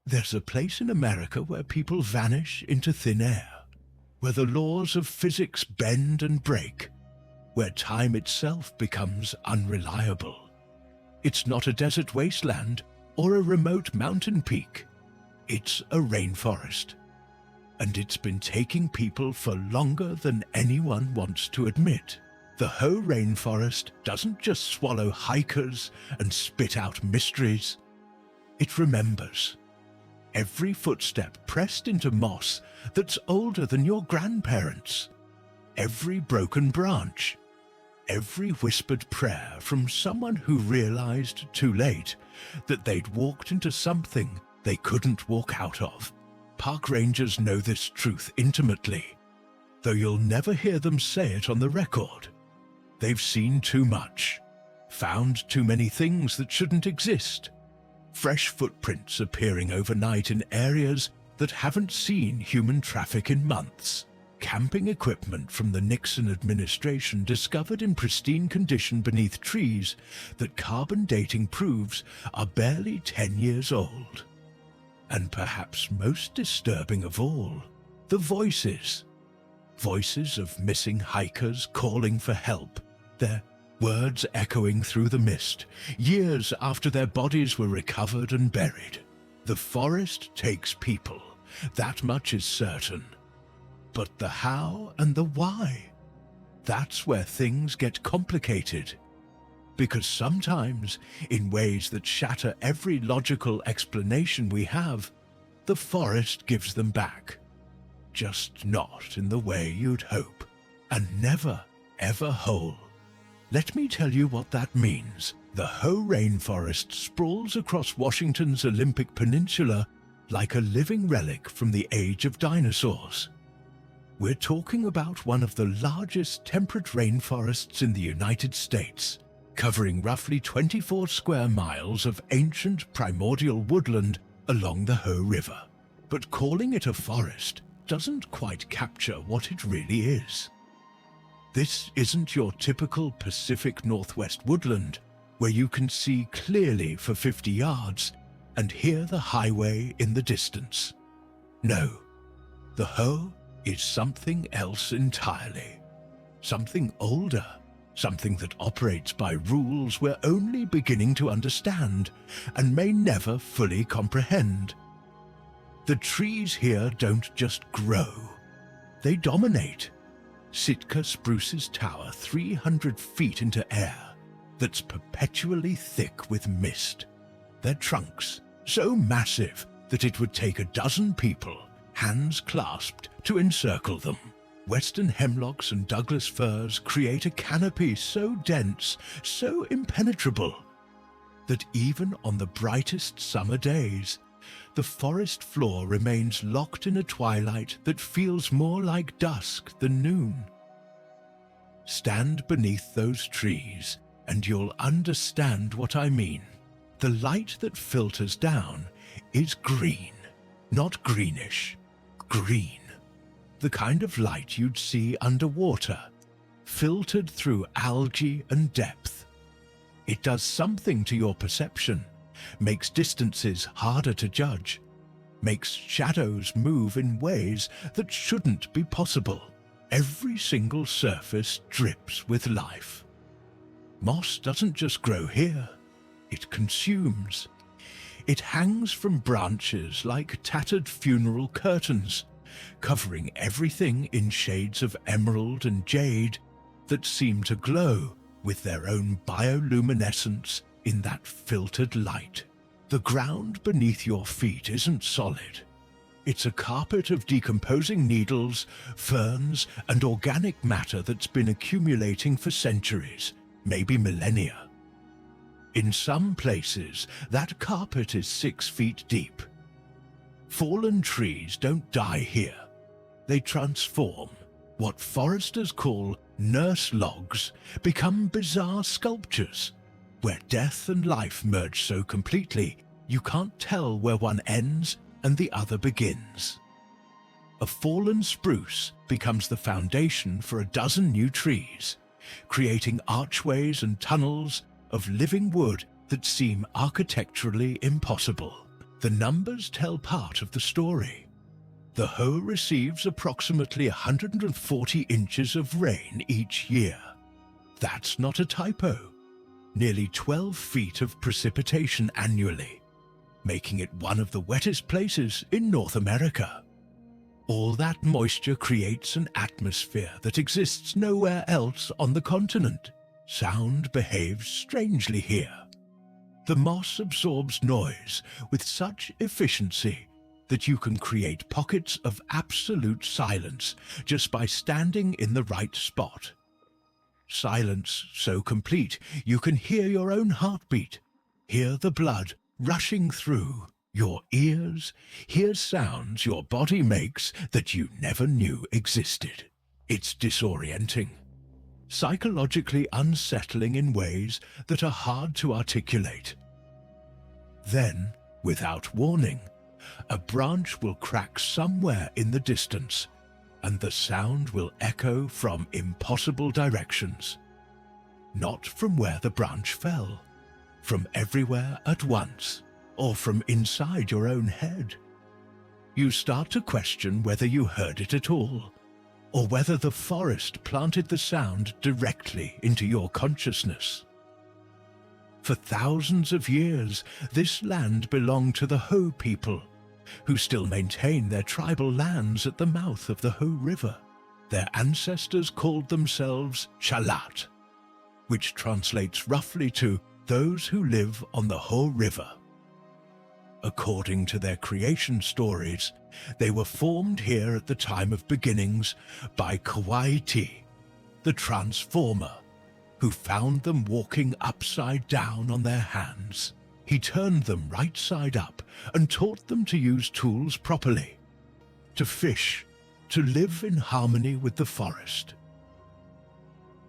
There's a place in America where people vanish into thin air, where the laws of physics bend and break, where time itself becomes unreliable. It's not a desert wasteland or a remote mountain peak. It's a rainforest. And it's been taking people for longer than anyone wants to admit. The Hoh Rainforest doesn't just swallow hikers and spit out mysteries. It remembers. Every footstep pressed into moss that's older than your grandparents. Every broken branch. Every whispered prayer from someone who realized too late that they'd walked into something they couldn't walk out of. Park rangers know this truth intimately, though you'll never hear them say it on the record. They've seen too much, found too many things that shouldn't exist. Fresh footprints appearing overnight in areas that haven't seen human traffic in months. Camping equipment from the Nixon administration discovered in pristine condition beneath trees that carbon dating proves are barely 10 years old. And perhaps most disturbing of all, the voices. Voices of missing hikers calling for help, their words echoing through the mist, years after their bodies were recovered and buried. The forest takes people, that much is certain. But the how and the why, that's where things get complicated. Because sometimes, in ways that shatter every logical explanation we have, the forest gives them back. Just not in the way you'd hope, and never, ever whole. Let me tell you what that means. The Hoh Rainforest sprawls across Washington's Olympic Peninsula like a living relic from the age of dinosaurs. We're talking about one of the largest temperate rainforests in the United States, covering roughly 24 square miles of ancient primordial woodland along the Hoh River. But calling it a forest doesn't quite capture what it really is. This isn't your typical Pacific Northwest woodland, where you can see clearly for 50 yards and hear the highway in the distance. No, the Hoh is something else entirely. Something older. Something that operates by rules we're only beginning to understand and may never fully comprehend. The trees here don't just grow, they dominate. Sitka spruces tower 300 feet into air that's perpetually thick with mist. Their trunks so massive that it would take a dozen people, hands clasped, to encircle them. Western hemlocks and Douglas firs create a canopy so dense, so impenetrable, that even on the brightest summer days, the forest floor remains locked in a twilight that feels more like dusk than noon. Stand beneath those trees, and you'll understand what I mean. The light that filters down is green, not greenish, green. The kind of light you'd see underwater, filtered through algae and depth. It does something to your perception, makes distances harder to judge, makes shadows move in ways that shouldn't be possible. Every single surface drips with life. Moss doesn't just grow here, it consumes. It hangs from branches like tattered funeral curtains, covering everything in shades of emerald and jade that seem to glow with their own bioluminescence in that filtered light. The ground beneath your feet isn't solid. It's a carpet of decomposing needles, ferns, and organic matter that's been accumulating for centuries, maybe millennia. In some places, that carpet is 6 feet deep. Fallen trees don't die here. They transform. What foresters call nurse logs become bizarre sculptures, where death and life merge so completely you can't tell where one ends and the other begins. A fallen spruce becomes the foundation for a dozen new trees, creating archways and tunnels of living wood that seem architecturally impossible. The numbers tell part of the story. The Hoh receives approximately 140 inches of rain each year. That's not a typo. Nearly 12 feet of precipitation annually, making it one of the wettest places in North America. All that moisture creates an atmosphere that exists nowhere else on the continent. Sound behaves strangely here. The moss absorbs noise with such efficiency that you can create pockets of absolute silence just by standing in the right spot. Silence so complete you can hear your own heartbeat, hear the blood rushing through your ears, hear sounds your body makes that you never knew existed. It's disorienting, psychologically unsettling in ways that are hard to articulate. Then, without warning, a branch will crack somewhere in the distance, and the sound will echo from impossible directions. Not from where the branch fell, from everywhere at once, or from inside your own head. You start to question whether you heard it at all, or whether the forest planted the sound directly into your consciousness. For thousands of years, this land belonged to the Hoh people, who still maintain their tribal lands at the mouth of the Hoh River. Their ancestors called themselves Shalat, which translates roughly to those who live on the Hoh River. According to their creation stories, they were formed here at the time of beginnings by Kawaiti, the transformer, who found them walking upside down on their hands. He turned them right side up and taught them to use tools properly, to fish, to live in harmony with the forest.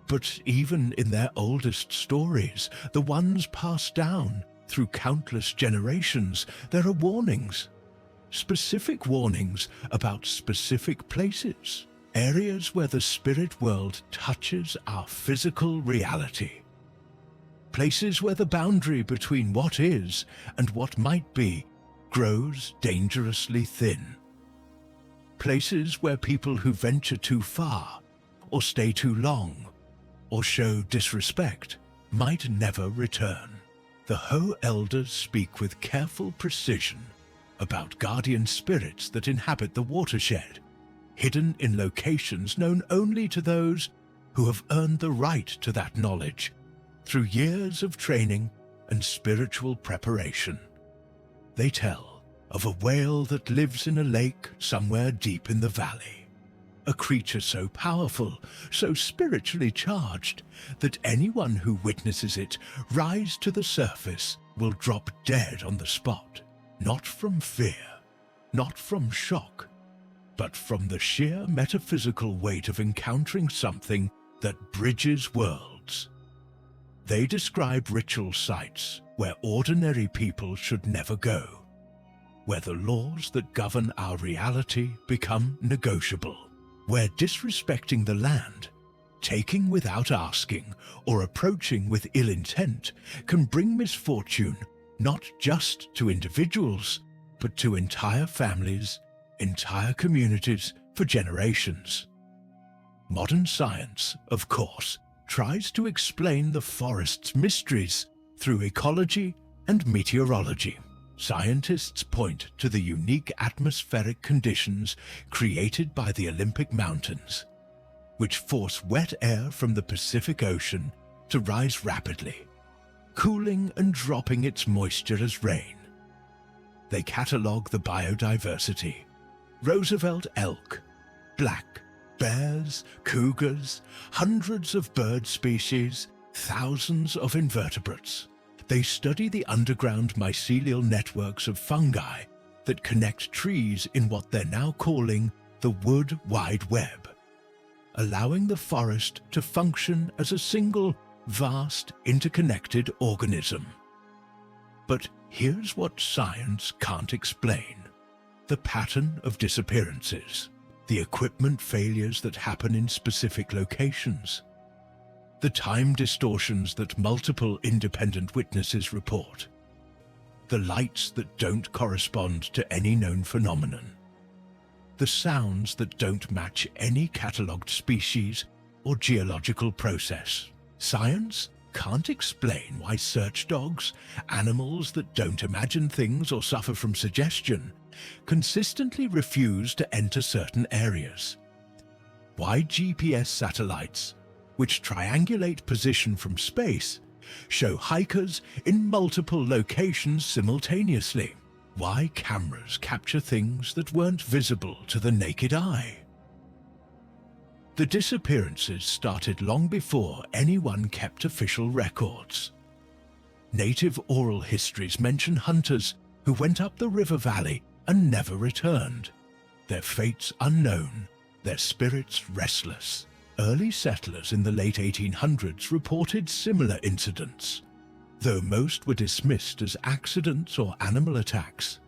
But even in their oldest stories, the ones passed down through countless generations, there are warnings. Specific warnings about specific places, areas where the spirit world touches our physical reality. Places where the boundary between what is and what might be grows dangerously thin. Places where people who venture too far, or stay too long, or show disrespect might never return. The Hoh elders speak with careful precision about guardian spirits that inhabit the watershed, hidden in locations known only to those who have earned the right to that knowledge through years of training and spiritual preparation. They tell of a whale that lives in a lake somewhere deep in the valley, a creature so powerful, so spiritually charged, that anyone who witnesses it rise to the surface will drop dead on the spot, not from fear, not from shock, but from the sheer metaphysical weight of encountering something that bridges worlds. They describe ritual sites where ordinary people should never go, where the laws that govern our reality become negotiable, where disrespecting the land, taking without asking, or approaching with ill intent can bring misfortune not just to individuals, but to entire families, entire communities for generations. Modern science, of course, tries to explain the forest's mysteries through ecology and meteorology. Scientists point to the unique atmospheric conditions created by the Olympic Mountains, which force wet air from the Pacific Ocean to rise rapidly, cooling and dropping its moisture as rain. They catalogue the biodiversity: Roosevelt elk, black bears, cougars, hundreds of bird species, thousands of invertebrates. They study the underground mycelial networks of fungi that connect trees in what they're now calling the Wood Wide Web, allowing the forest to function as a single, vast, interconnected organism. But here's what science can't explain: the pattern of disappearances, the equipment failures that happen in specific locations, the time distortions that multiple independent witnesses report. the lights that don't correspond to any known phenomenon, the sounds that don't match any catalogued species or geological process. Science can't explain why search dogs, animals that don't imagine things or suffer from suggestion, consistently refuse to enter certain areas. Why GPS satellites, which triangulate position from space, show hikers in multiple locations simultaneously. Why cameras capture things that weren't visible to the naked eye. The disappearances started long before anyone kept official records. Native oral histories mention hunters who went up the river valley and never returned, their fates unknown, their spirits restless. Early settlers in the late 1800s reported similar incidents, though most were dismissed as accidents or animal attacks.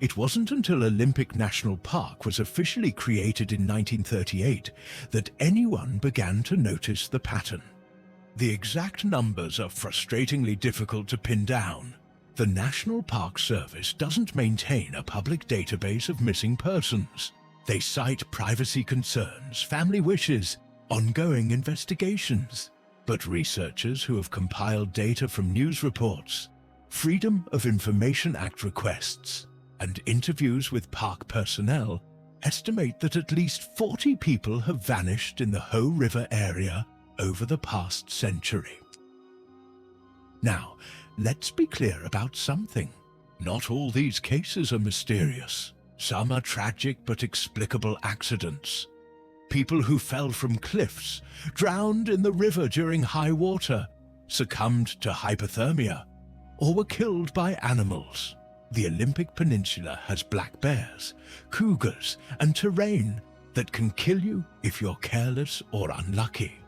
It wasn't until Olympic National Park was officially created in 1938 that anyone began to notice the pattern. The exact numbers are frustratingly difficult to pin down. The National Park Service doesn't maintain a public database of missing persons. They cite privacy concerns, family wishes, ongoing investigations. But researchers who have compiled data from news reports, Freedom of Information Act requests, and interviews with park personnel estimate that at least 40 people have vanished in the Hoh River area over the past century. Now, let's be clear about something. Not all these cases are mysterious. Some are tragic but explicable accidents. People who fell from cliffs, drowned in the river during high water, succumbed to hypothermia, or were killed by animals. The Olympic Peninsula has black bears, cougars, and terrain that can kill you if you're careless or unlucky.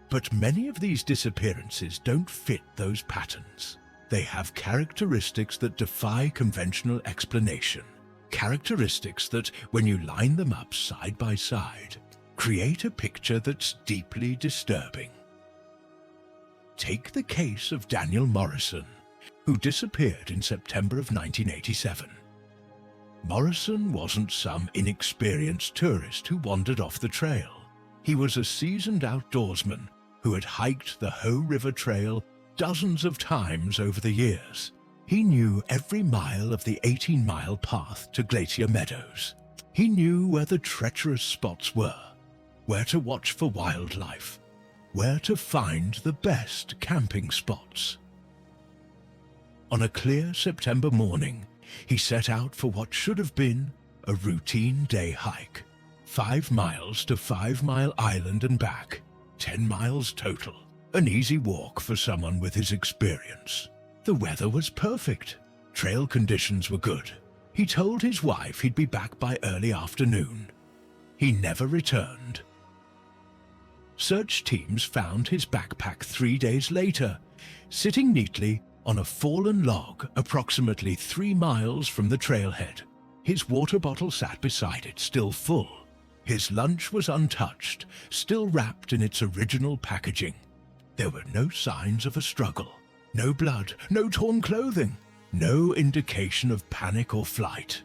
But many of these disappearances don't fit those patterns. They have characteristics that defy conventional explanation. Characteristics that, when you line them up side by side, create a picture that's deeply disturbing. Take the case of Daniel Morrison, who disappeared in September of 1987. Morrison wasn't some inexperienced tourist who wandered off the trail. He was a seasoned outdoorsman who had hiked the Hoh River Trail dozens of times over the years. He knew every mile of the 18-mile path to Glacier Meadows. He knew where the treacherous spots were, where to watch for wildlife, where to find the best camping spots. On a clear September morning, he set out for what should have been a routine day hike. 5 miles to 5 Mile Island and back, 10 miles total. An easy walk for someone with his experience. The weather was perfect. Trail conditions were good. He told his wife he'd be back by early afternoon. He never returned. Search teams found his backpack 3 days later, sitting neatly on a fallen log approximately 3 miles from the trailhead. His water bottle sat beside it, still full. His lunch was untouched, still wrapped in its original packaging. There were no signs of a struggle. No blood, no torn clothing, no indication of panic or flight.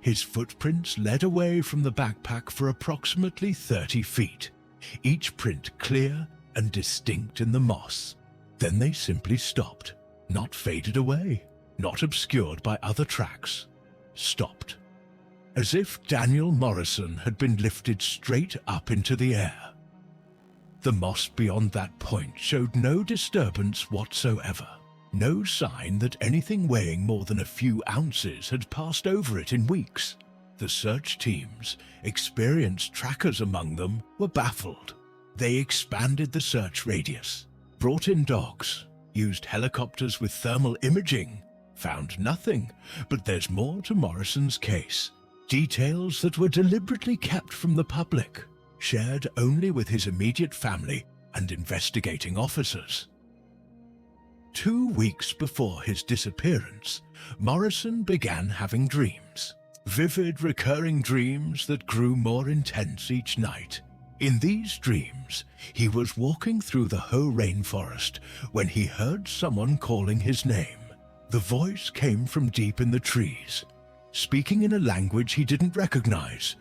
His footprints led away from the backpack for approximately 30 feet, each print clear and distinct in the moss. Then they simply stopped, not faded away, not obscured by other tracks. Stopped. As if Daniel Morrison had been lifted straight up into the air. The moss beyond that point showed no disturbance whatsoever, no sign that anything weighing more than a few ounces had passed over it in weeks. The search teams, experienced trackers among them, were baffled. They expanded the search radius, brought in dogs, used helicopters with thermal imaging, found nothing, but there's more to Morrison's case. Details that were deliberately kept from the public, shared only with his immediate family and investigating officers. 2 weeks before his disappearance, Morrison began having dreams. Vivid, recurring dreams that grew more intense each night. In these dreams, he was walking through the Hoh Rainforest when he heard someone calling his name. The voice came from deep in the trees, speaking in a language he didn't recognize,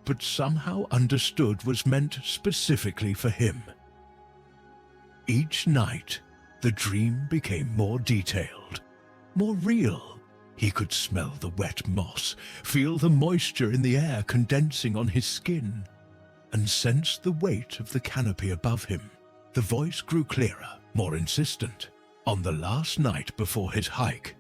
but somehow understood was meant specifically for him. Each night, the dream became more detailed, more real. He could smell the wet moss, feel the moisture in the air condensing on his skin, and sense the weight of the canopy above him. The voice grew clearer, more insistent. On the last night before his hike,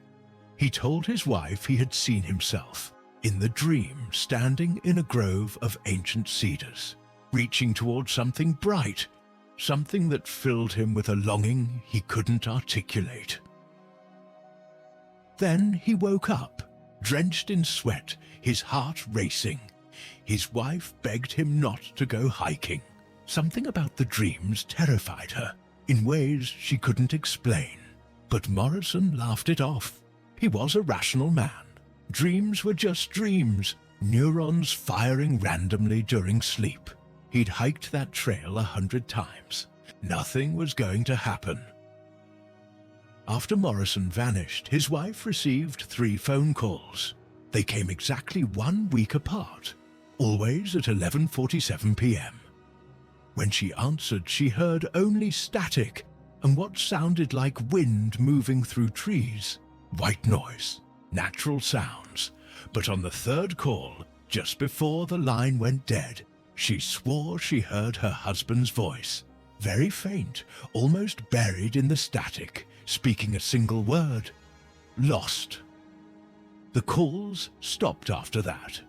he told his wife he had seen himself, in the dream, standing in a grove of ancient cedars, reaching toward something bright, something that filled him with a longing he couldn't articulate. Then he woke up, drenched in sweat, his heart racing. His wife begged him not to go hiking. Something about the dreams terrified her, in ways she couldn't explain. But Morrison laughed it off. He was a rational man. Dreams were just dreams, neurons firing randomly during sleep. He'd hiked that trail 100 times. Nothing was going to happen. After Morrison vanished, his wife received 3 phone calls. They came exactly 1 week apart, always at 11:47 p.m. When she answered, she heard only static and what sounded like wind moving through trees. White noise, natural sounds. But on the 3rd call, just before the line went dead, she swore she heard her husband's voice, very faint, almost buried in the static, speaking a single word: lost. The calls stopped after that.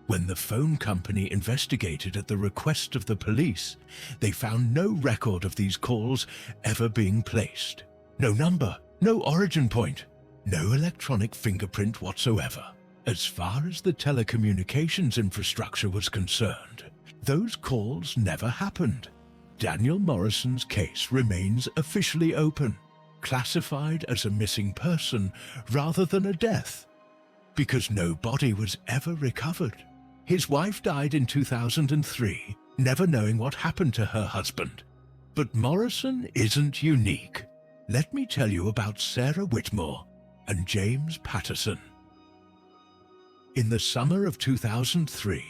When the phone company investigated at the request of the police, they found no record of these calls ever being placed. No number, no origin point, no electronic fingerprint whatsoever. As far as the telecommunications infrastructure was concerned, those calls never happened. Daniel Morrison's case remains officially open, classified as a missing person rather than a death, because no body was ever recovered. His wife died in 2003, never knowing what happened to her husband. But Morrison isn't unique. Let me tell you about Sarah Whitmore and James Patterson. In the summer of 2003,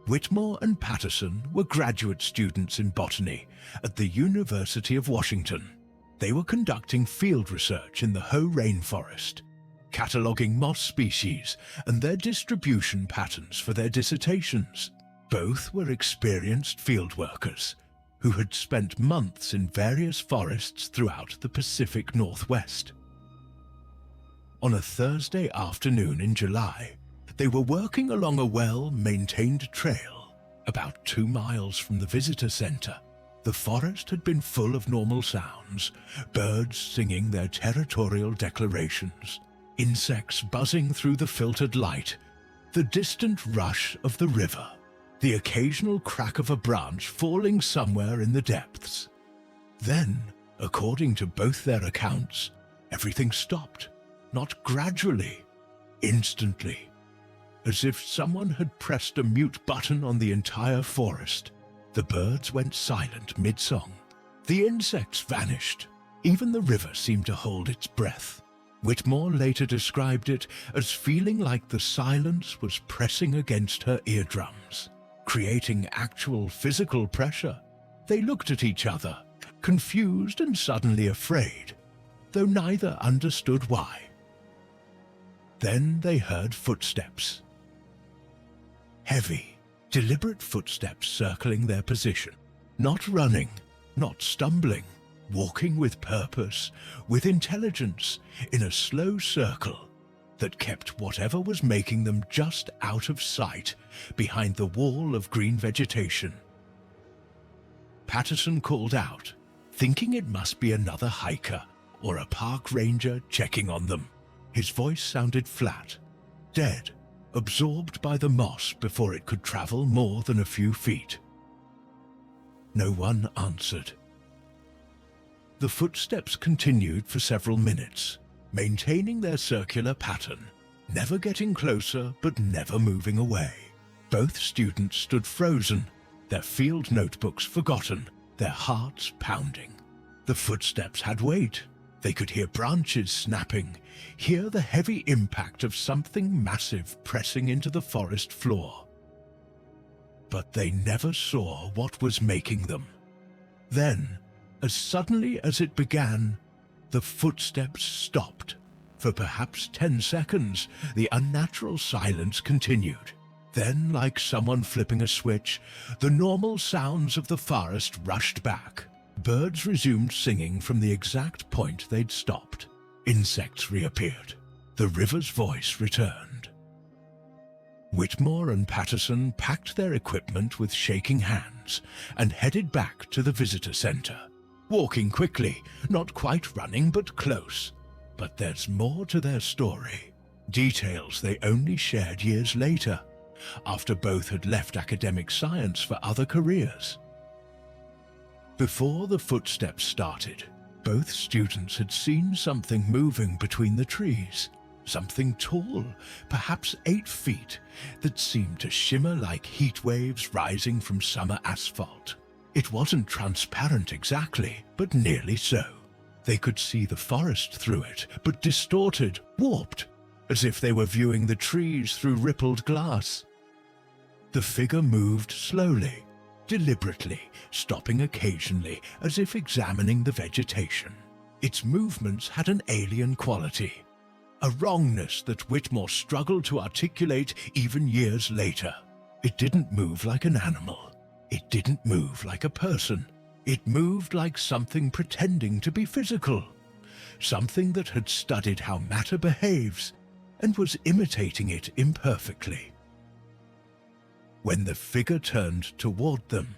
Whitmore and Patterson were graduate students in botany at the University of Washington. They were conducting field research in the Hoh Rainforest, cataloguing moss species and their distribution patterns for their dissertations. Both were experienced field workers who had spent months in various forests throughout the Pacific Northwest. On a Thursday afternoon in July, they were working along a well-maintained trail about 2 miles from the visitor center. The forest had been full of normal sounds, birds singing their territorial declarations, insects buzzing through the filtered light, the distant rush of the river, the occasional crack of a branch falling somewhere in the depths. Then, according to both their accounts, everything stopped, not gradually, instantly, as if someone had pressed a mute button on the entire forest. The birds went silent mid-song. The insects vanished. Even the river seemed to hold its breath. Whitmore later described it as feeling like the silence was pressing against her eardrums, creating actual physical pressure. They looked at each other, confused and suddenly afraid, though neither understood why. Then they heard footsteps. Heavy, deliberate footsteps circling their position. Not running, not stumbling, walking with purpose, with intelligence, in a slow circle that kept whatever was making them just out of sight behind the wall of green vegetation. Patterson called out, thinking it must be another hiker or a park ranger checking on them. His voice sounded flat, dead, absorbed by the moss before it could travel more than a few feet. No one answered. The footsteps continued for several minutes, maintaining their circular pattern, never getting closer but never moving away. Both students stood frozen, their field notebooks forgotten, their hearts pounding. The footsteps had weight. They could hear branches snapping, hear the heavy impact of something massive pressing into the forest floor. But they never saw what was making them. Then, as suddenly as it began, the footsteps stopped. For perhaps 10 seconds, the unnatural silence continued. Then, like someone flipping a switch, the normal sounds of the forest rushed back. Birds resumed singing from the exact point they'd stopped. Insects reappeared. The river's voice returned. Whitmore and Patterson packed their equipment with shaking hands and headed back to the visitor center, walking quickly, not quite running but close. But there's more to their story, details they only shared years later, after both had left academic science for other careers. Before the footsteps started, both students had seen something moving between the trees, something tall, perhaps 8 feet, that seemed to shimmer like heat waves rising from summer asphalt. It wasn't transparent exactly, but nearly so. They could see the forest through it, but distorted, warped, as if they were viewing the trees through rippled glass. The figure moved slowly, deliberately, stopping occasionally as if examining the vegetation. Its movements had an alien quality, a wrongness that Whitmore struggled to articulate even years later. It didn't move like an animal. It didn't move like a person. It moved like something pretending to be physical, something that had studied how matter behaves and was imitating it imperfectly. When the figure turned toward them,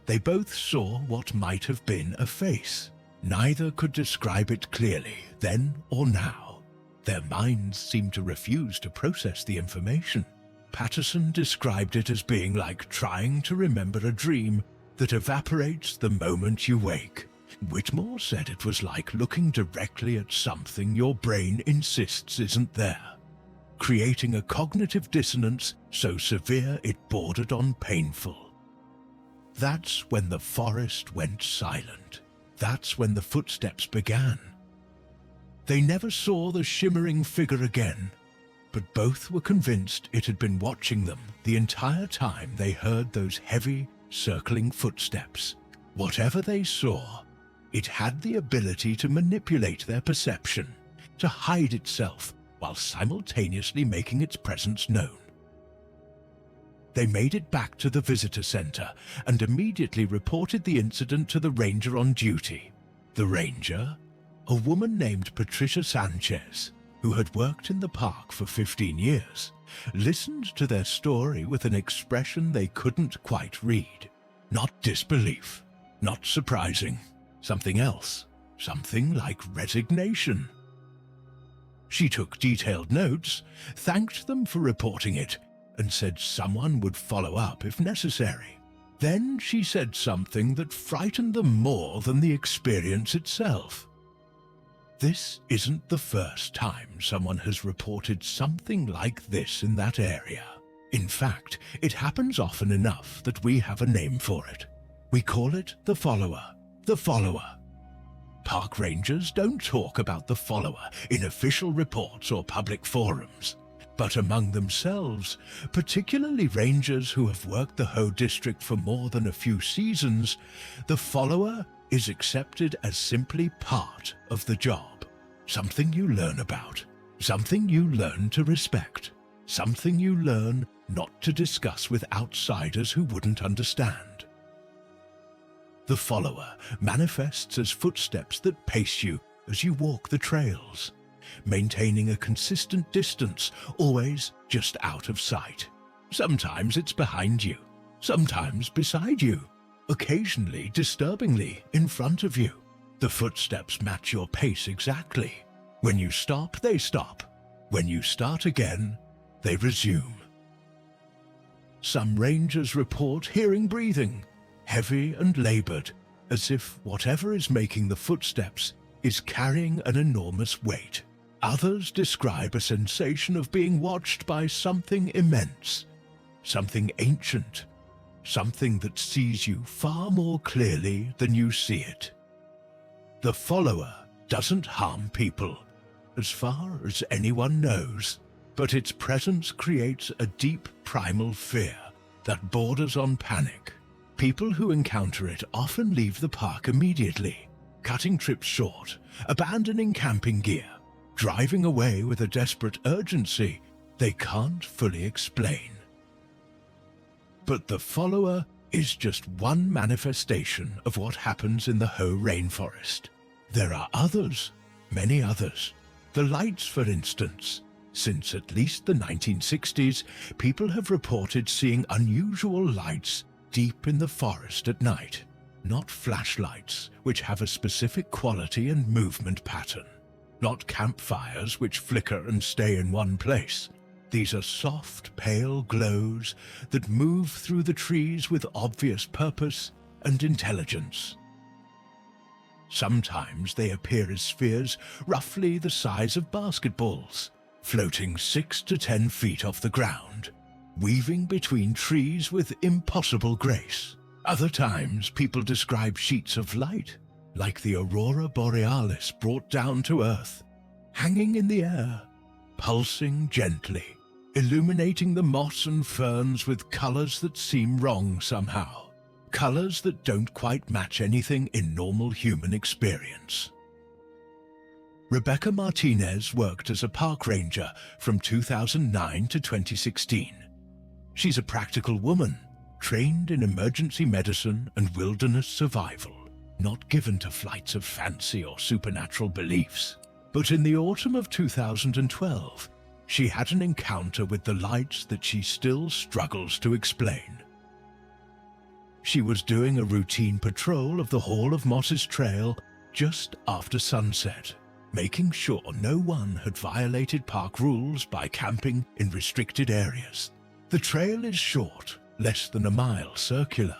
they both saw what might have been a face. Neither could describe it clearly, then or now. Their minds seemed to refuse to process the information. Patterson described it as being like trying to remember a dream that evaporates the moment you wake. Whitmore said it was like looking directly at something your brain insists isn't there, creating a cognitive dissonance so severe it bordered on painful. That's when the forest went silent. That's when the footsteps began. They never saw the shimmering figure again, but both were convinced it had been watching them the entire time they heard those heavy, circling footsteps. Whatever they saw, it had the ability to manipulate their perception, to hide itself while simultaneously making its presence known. They made it back to the visitor center and immediately reported the incident to the ranger on duty. The ranger, a woman named Patricia Sanchez, who had worked in the park for 15 years, listened to their story with an expression they couldn't quite read. Not disbelief, not surprising, something else, something like resignation. She took detailed notes, thanked them for reporting it, and said someone would follow up if necessary. Then she said something that frightened them more than the experience itself. This isn't the first time someone has reported something like this in that area. In fact, it happens often enough that we have a name for it. We call it the follower. The follower. Park rangers don't talk about the follower in official reports or public forums. But among themselves, particularly rangers who have worked the Hoh district for more than a few seasons, the follower is accepted as simply part of the job. Something you learn about, something you learn to respect, something you learn not to discuss with outsiders who wouldn't understand. The follower manifests as footsteps that pace you as you walk the trails, maintaining a consistent distance, always just out of sight. Sometimes it's behind you, sometimes beside you, occasionally disturbingly in front of you. The footsteps match your pace exactly. When you stop, they stop. When you start again, they resume. Some rangers report hearing breathing, heavy and labored, as if whatever is making the footsteps is carrying an enormous weight. Others describe a sensation of being watched by something immense, something ancient, something that sees you far more clearly than you see it. The follower doesn't harm people, as far as anyone knows, but its presence creates a deep primal fear that borders on panic. People who encounter it often leave the park immediately, cutting trips short, abandoning camping gear, driving away with a desperate urgency they can't fully explain. But the follower is just one manifestation of what happens in the Hoh Rainforest. There are others, many others. The lights, for instance. Since at least the 1960s, people have reported seeing unusual lights deep in the forest at night. Not flashlights, which have a specific quality and movement pattern. Not campfires, which flicker and stay in one place. These are soft, pale glows that move through the trees with obvious purpose and intelligence. Sometimes they appear as spheres roughly the size of basketballs, floating 6 to 10 feet off the ground, weaving between trees with impossible grace. Other times, people describe sheets of light, like the aurora borealis brought down to Earth, hanging in the air, pulsing gently, illuminating the moss and ferns with colors that seem wrong somehow, colors that don't quite match anything in normal human experience. Rebecca Martinez worked as a park ranger from 2009 to 2016. She's a practical woman, trained in emergency medicine and wilderness survival, not given to flights of fancy or supernatural beliefs. But in the autumn of 2012, she had an encounter with the lights that she still struggles to explain. She was doing a routine patrol of the Hall of Mosses Trail just after sunset, making sure no one had violated park rules by camping in restricted areas. The trail is short, less than a mile circular,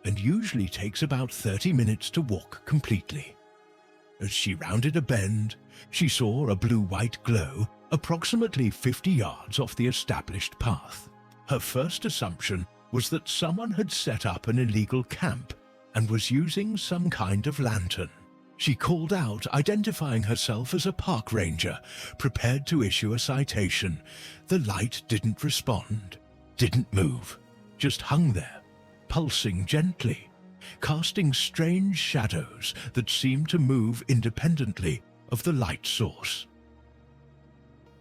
and usually takes about 30 minutes to walk completely. As she rounded a bend, she saw a blue-white glow approximately 50 yards off the established path. Her first assumption was that someone had set up an illegal camp and was using some kind of lantern. She called out, identifying herself as a park ranger, prepared to issue a citation. The light didn't respond, didn't move, just hung there, pulsing gently, casting strange shadows that seemed to move independently of the light source.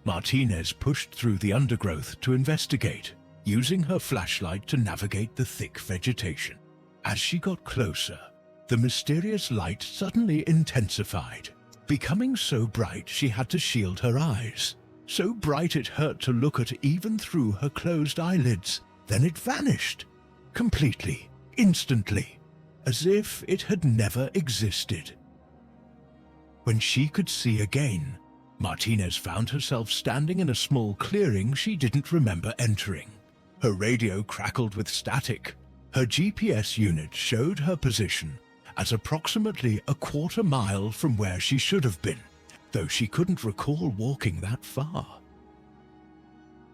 Martinez pushed through the undergrowth to investigate, using her flashlight to navigate the thick vegetation. As she got closer, the mysterious light suddenly intensified, becoming so bright she had to shield her eyes. So bright it hurt to look at even through her closed eyelids. Then it vanished, completely, instantly, as if it had never existed. When she could see again, Martinez found herself standing in a small clearing she didn't remember entering. Her radio crackled with static. Her GPS unit showed her position as approximately a quarter mile from where she should have been, though she couldn't recall walking that far.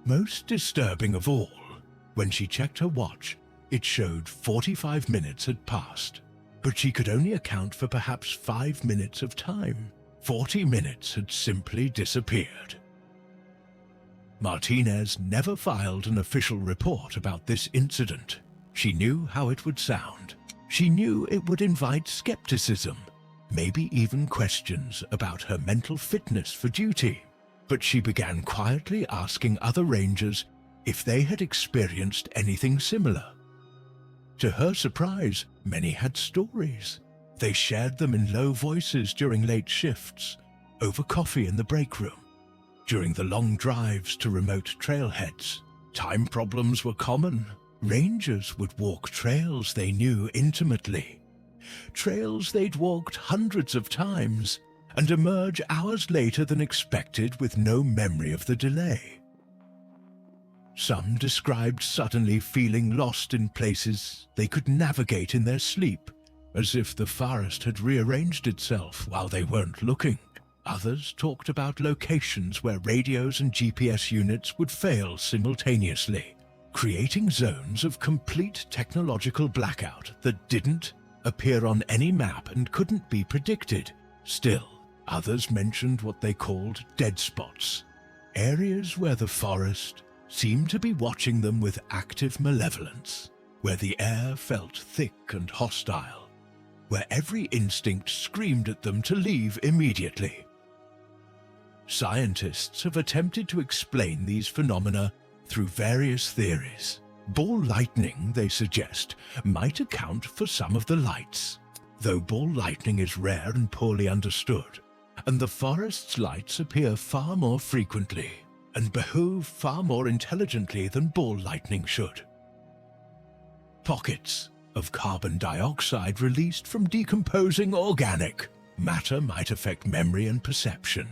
Most disturbing of all, when she checked her watch, it showed 45 minutes had passed, but she could only account for perhaps 5 minutes of time. 40 minutes had simply disappeared. Martinez never filed an official report about this incident. She knew how it would sound. She knew it would invite skepticism, maybe even questions about her mental fitness for duty. But she began quietly asking other rangers if they had experienced anything similar. To her surprise, many had stories. They shared them in low voices during late shifts, over coffee in the break room, during the long drives to remote trailheads. Time problems were common. Rangers would walk trails they knew intimately, trails they'd walked hundreds of times, and emerge hours later than expected with no memory of the delay. Some described suddenly feeling lost in places they could navigate in their sleep, as if the forest had rearranged itself while they weren't looking. Others talked about locations where radios and GPS units would fail simultaneously, creating zones of complete technological blackout that didn't appear on any map and couldn't be predicted. Still, others mentioned what they called dead spots, areas where the forest seemed to be watching them with active malevolence, where the air felt thick and hostile, where every instinct screamed at them to leave immediately. Scientists have attempted to explain these phenomena through various theories. Ball lightning, they suggest, might account for some of the lights, though ball lightning is rare and poorly understood, and the forest's lights appear far more frequently and behave far more intelligently than ball lightning should. Pockets of carbon dioxide released from decomposing organic matter might affect memory and perception,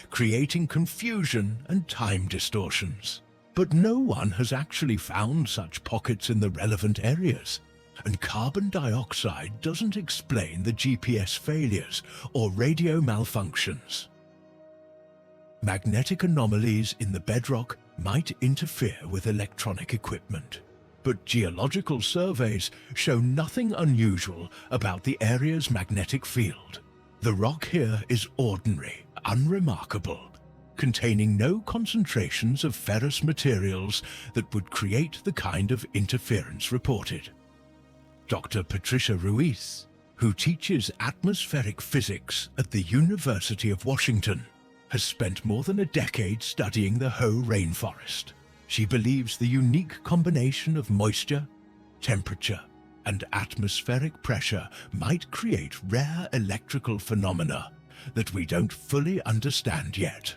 creating confusion and time distortions. But no one has actually found such pockets in the relevant areas, and carbon dioxide doesn't explain the GPS failures or radio malfunctions. Magnetic anomalies in the bedrock might interfere with electronic equipment, but geological surveys show nothing unusual about the area's magnetic field. The rock here is ordinary, unremarkable, containing no concentrations of ferrous materials that would create the kind of interference reported. Dr. Patricia Ruiz, who teaches atmospheric physics at the University of Washington, has spent more than a decade studying the Hoh Rainforest. She believes the unique combination of moisture, temperature, and atmospheric pressure might create rare electrical phenomena that we don't fully understand yet.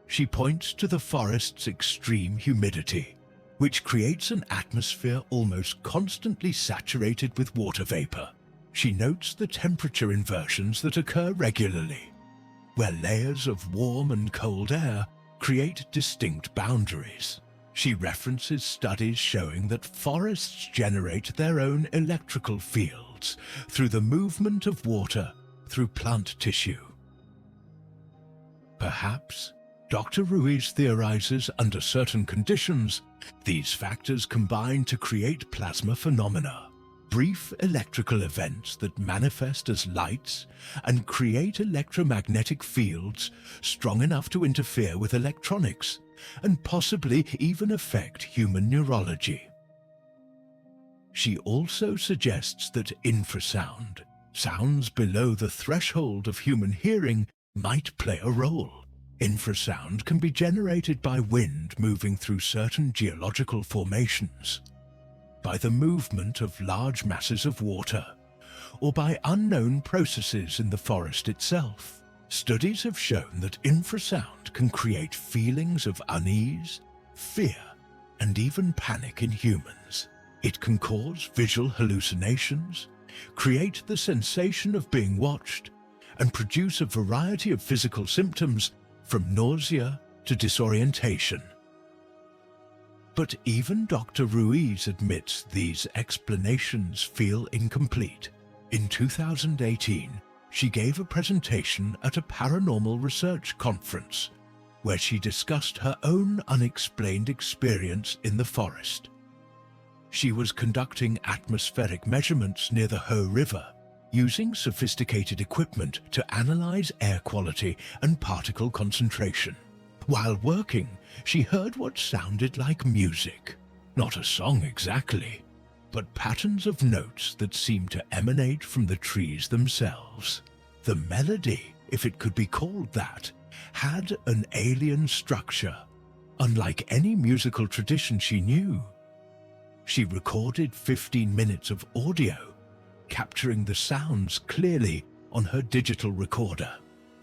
She points to the forest's extreme humidity, which creates an atmosphere almost constantly saturated with water vapor. She notes the temperature inversions that occur regularly, where layers of warm and cold air create distinct boundaries. She references studies showing that forests generate their own electrical fields through the movement of water through plant tissue. Perhaps, Dr. Ruiz theorizes, under certain conditions, these factors combine to create plasma phenomena, brief electrical events that manifest as lights and create electromagnetic fields strong enough to interfere with electronics and possibly even affect human neurology. She also suggests that infrasound, sounds below the threshold of human hearing, might play a role. Infrasound can be generated by wind moving through certain geological formations, by the movement of large masses of water, or by unknown processes in the forest itself. Studies have shown that infrasound can create feelings of unease, fear, and even panic in humans. It can cause visual hallucinations, create the sensation of being watched, and produce a variety of physical symptoms from nausea to disorientation. But even Dr. Ruiz admits these explanations feel incomplete. In 2018, she gave a presentation at a paranormal research conference where she discussed her own unexplained experience in the forest. She was conducting atmospheric measurements near the Hoh River, using sophisticated equipment to analyze air quality and particle concentration. While working, she heard what sounded like music. Not a song exactly, but patterns of notes that seemed to emanate from the trees themselves. The melody, if it could be called that, had an alien structure, unlike any musical tradition she knew. She recorded 15 minutes of audio, capturing the sounds clearly on her digital recorder.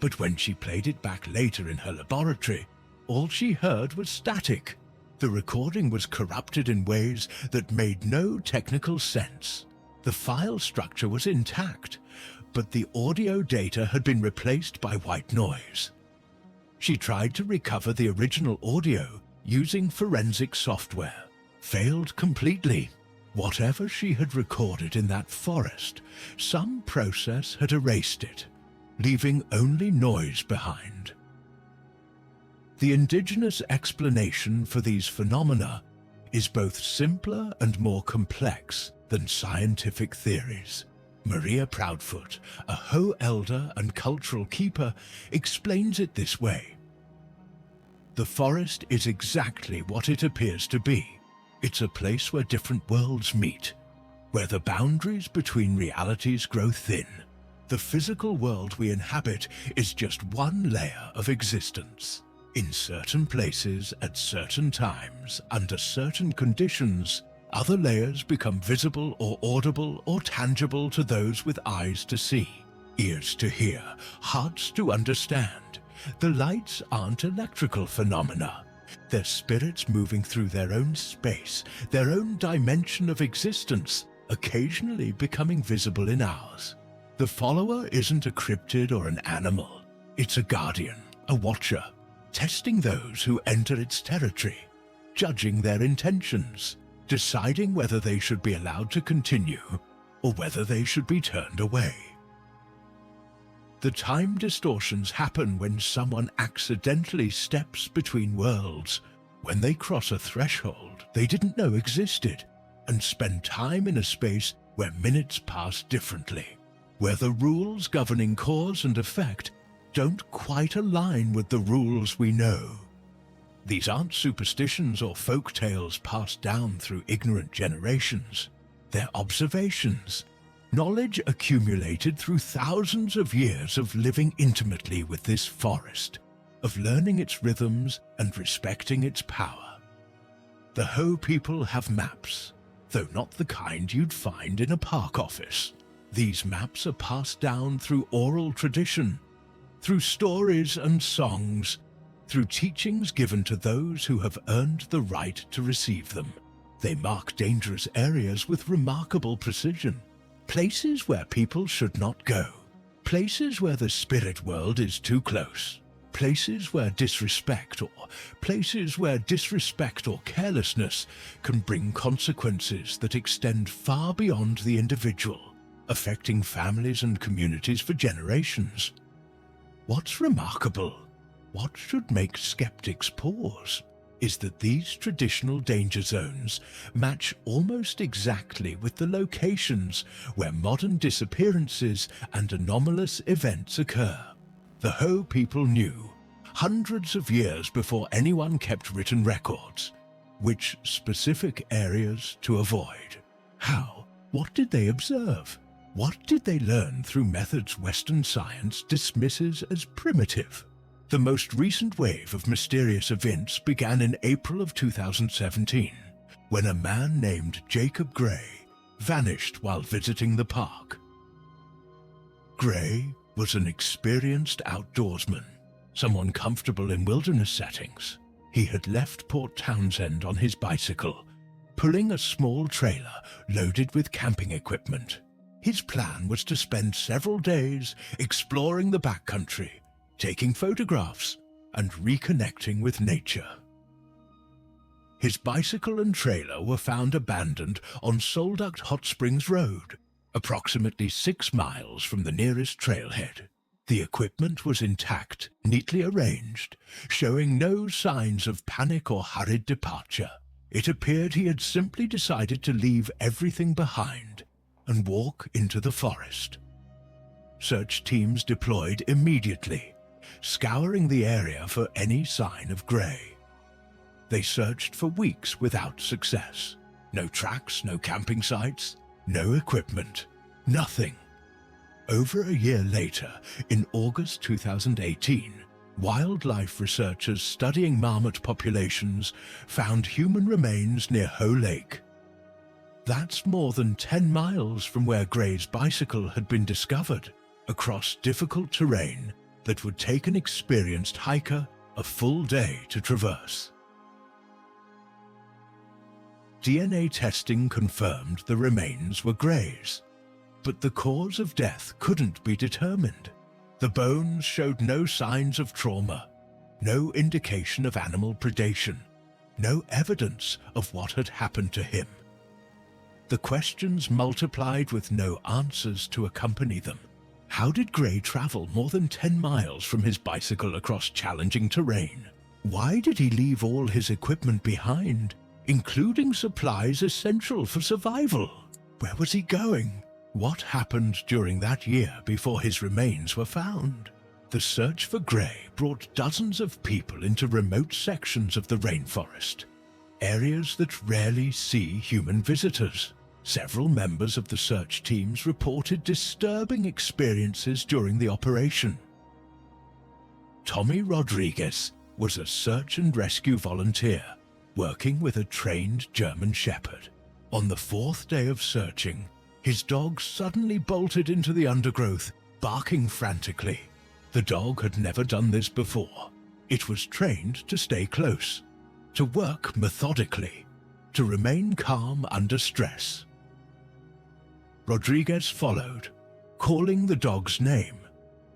But when she played it back later in her laboratory, all she heard was static. The recording was corrupted in ways that made no technical sense. The file structure was intact, but the audio data had been replaced by white noise. She tried to recover the original audio using forensic software, failed completely. Whatever she had recorded in that forest, some process had erased it, leaving only noise behind. The indigenous explanation for these phenomena is both simpler and more complex than scientific theories. Maria Proudfoot, a Hoh elder and cultural keeper, explains it this way. The forest is exactly what it appears to be. It's a place where different worlds meet, where the boundaries between realities grow thin. The physical world we inhabit is just one layer of existence. In certain places, at certain times, under certain conditions, other layers become visible or audible or tangible to those with eyes to see, ears to hear, hearts to understand. The lights aren't electrical phenomena. They're spirits moving through their own space, their own dimension of existence, occasionally becoming visible in ours. The follower isn't a cryptid or an animal. It's a guardian, a watcher, testing those who enter its territory, judging their intentions, deciding whether they should be allowed to continue or whether they should be turned away. The time distortions happen when someone accidentally steps between worlds, when they cross a threshold they didn't know existed, and spend time in a space where minutes pass differently, where the rules governing cause and effect don't quite align with the rules we know. These aren't superstitions or folk tales passed down through ignorant generations. They're observations, knowledge accumulated through thousands of years of living intimately with this forest, of learning its rhythms and respecting its power. The Hoh people have maps, though not the kind you'd find in a park office. These maps are passed down through oral tradition, through stories and songs, through teachings given to those who have earned the right to receive them. They mark dangerous areas with remarkable precision, places where people should not go, places where the spirit world is too close, places where disrespect or carelessness can bring consequences that extend far beyond the individual, affecting families and communities for generations. What's remarkable, what should make skeptics pause, is that these traditional danger zones match almost exactly with the locations where modern disappearances and anomalous events occur. The Hoh people knew, hundreds of years before anyone kept written records, which specific areas to avoid. How? What did they observe? What did they learn through methods Western science dismisses as primitive? The most recent wave of mysterious events began in April of 2017, when a man named Jacob Gray vanished while visiting the park. Gray was an experienced outdoorsman, someone comfortable in wilderness settings. He had left Port Townsend on his bicycle, pulling a small trailer loaded with camping equipment. His plan was to spend several days exploring the backcountry, taking photographs and reconnecting with nature. His bicycle and trailer were found abandoned on Solduct Hot Springs Road, approximately 6 miles from the nearest trailhead. The equipment was intact, neatly arranged, showing no signs of panic or hurried departure. It appeared he had simply decided to leave everything behind and walk into the forest. Search teams deployed immediately, scouring the area for any sign of Gray. They searched for weeks without success. No tracks, no camping sites, no equipment, nothing. Over a year later, in August 2018, wildlife researchers studying marmot populations found human remains near Hoh Lake. That's more than 10 miles from where Gray's bicycle had been discovered, across difficult terrain that would take an experienced hiker a full day to traverse. DNA testing confirmed the remains were Gray's, but the cause of death couldn't be determined. The bones showed no signs of trauma, no indication of animal predation, no evidence of what had happened to him. The questions multiplied with no answers to accompany them. How did Gray travel more than 10 miles from his bicycle across challenging terrain? Why did he leave all his equipment behind including supplies essential for survival. Where was he going? What happened during that year before his remains were found? The search for Gray brought dozens of people into remote sections of the rainforest, areas that rarely see human visitors. Several members of the search teams reported disturbing experiences during the operation. Tommy Rodriguez was a search and rescue volunteer working with a trained German shepherd. On the fourth day of searching, his dog suddenly bolted into the undergrowth, barking frantically. The dog had never done this before. It was trained to stay close, to work methodically, to remain calm under stress. Rodriguez followed, calling the dog's name,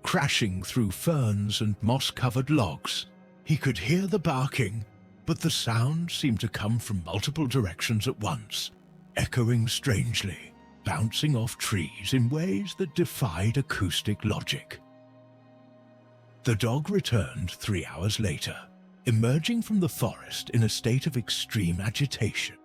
crashing through ferns and moss-covered logs. He could hear the barking, but the sound seemed to come from multiple directions at once, echoing strangely, bouncing off trees in ways that defied acoustic logic. The dog returned 3 hours later, emerging from the forest in a state of extreme agitation.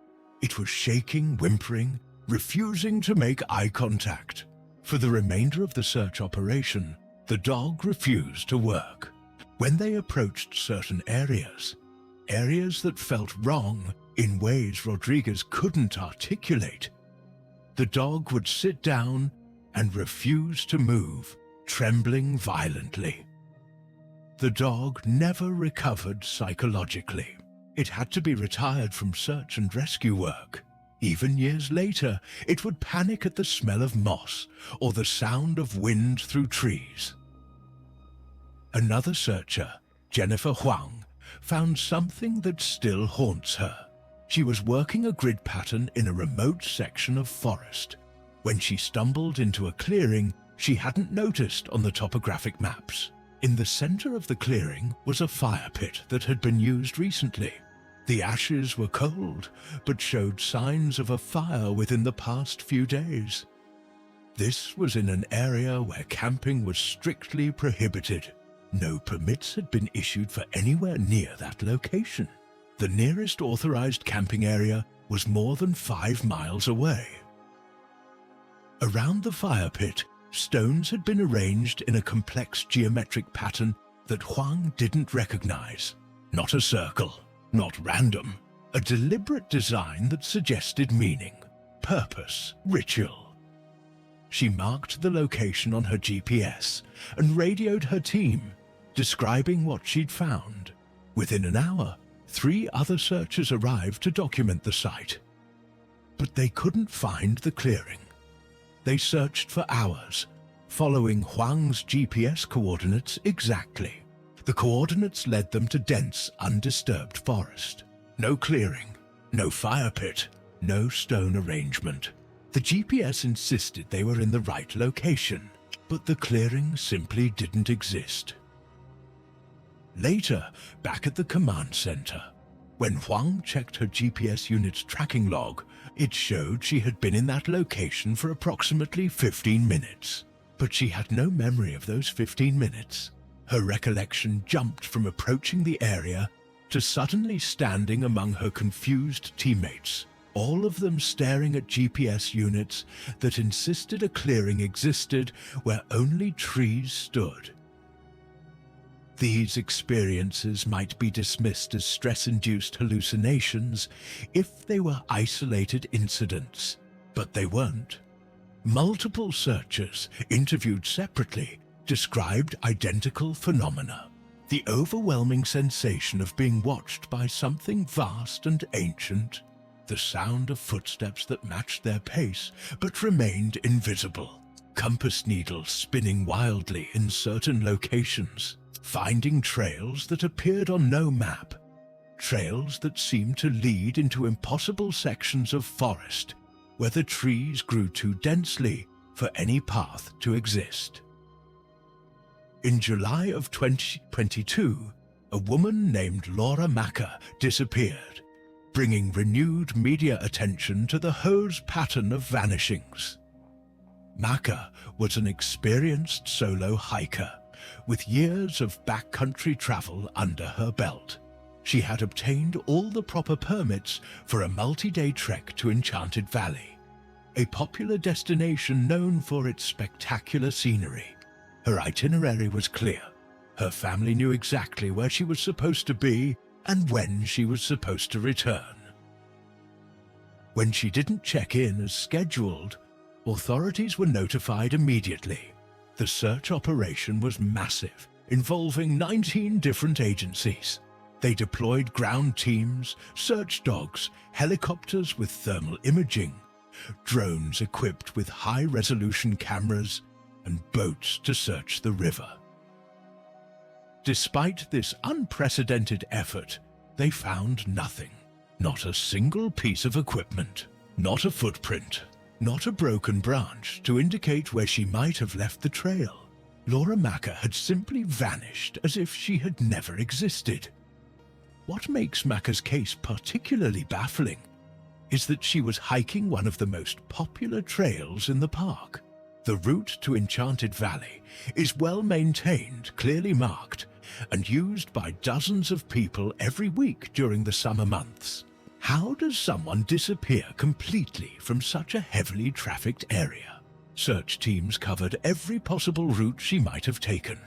It was shaking, whimpering, refusing to make eye contact. For the remainder of the search operation, the dog refused to work. When they approached certain areas that felt wrong in ways Rodriguez couldn't articulate, the dog would sit down and refuse to move, trembling violently. The dog never recovered psychologically. It had to be retired from search and rescue work. Even years later, it would panic at the smell of moss or the sound of wind through trees. Another searcher, Jennifer Huang, found something that still haunts her. She was working a grid pattern in a remote section of forest when she stumbled into a clearing she hadn't noticed on the topographic maps. In the center of the clearing was a fire pit that had been used recently. The ashes were cold, but showed signs of a fire within the past few days. This was in an area where camping was strictly prohibited. No permits had been issued for anywhere near that location. The nearest authorized camping area was more than 5 miles away. Around the fire pit, stones had been arranged in a complex geometric pattern that Huang didn't recognize. Not a circle, not random. A deliberate design that suggested meaning, purpose, ritual. She marked the location on her GPS and radioed her team, describing what she'd found. Within an hour, 3 other searchers arrived to document the site. But they couldn't find the clearing. They searched for hours, following Huang's GPS coordinates exactly. The coordinates led them to dense, undisturbed forest. No clearing, no fire pit, no stone arrangement. The GPS insisted they were in the right location, but the clearing simply didn't exist. Later, back at the command center, when Huang checked her GPS unit's tracking log, it showed she had been in that location for approximately 15 minutes. But she had no memory of those 15 minutes. Her recollection jumped from approaching the area to suddenly standing among her confused teammates, all of them staring at GPS units that insisted a clearing existed where only trees stood. These experiences might be dismissed as stress-induced hallucinations if they were isolated incidents, but they weren't. Multiple searchers, interviewed separately, described identical phenomena. The overwhelming sensation of being watched by something vast and ancient, the sound of footsteps that matched their pace but remained invisible, compass needles spinning wildly in certain locations, finding trails that appeared on no map, trails that seemed to lead into impossible sections of forest where the trees grew too densely for any path to exist. In July of 2022, a woman named Laura Macker disappeared, bringing renewed media attention to the Hoh's pattern of vanishings. Macker was an experienced solo hiker with years of backcountry travel under her belt. She had obtained all the proper permits for a multi-day trek to Enchanted Valley, a popular destination known for its spectacular scenery. Her itinerary was clear. Her family knew exactly where she was supposed to be and when she was supposed to return. When she didn't check in as scheduled, authorities were notified immediately. The search operation was massive, involving 19 different agencies. They deployed ground teams, search dogs, helicopters with thermal imaging, drones equipped with high-resolution cameras, and boats to search the river. Despite this unprecedented effort, they found nothing. Not a single piece of equipment, not a footprint, not a broken branch to indicate where she might have left the trail. Laura Macker had simply vanished as if she had never existed. What makes Macker's case particularly baffling is that she was hiking one of the most popular trails in the park. The route to Enchanted Valley is well maintained, clearly marked, and used by dozens of people every week during the summer months. How does someone disappear completely from such a heavily trafficked area? Search teams covered every possible route she might have taken.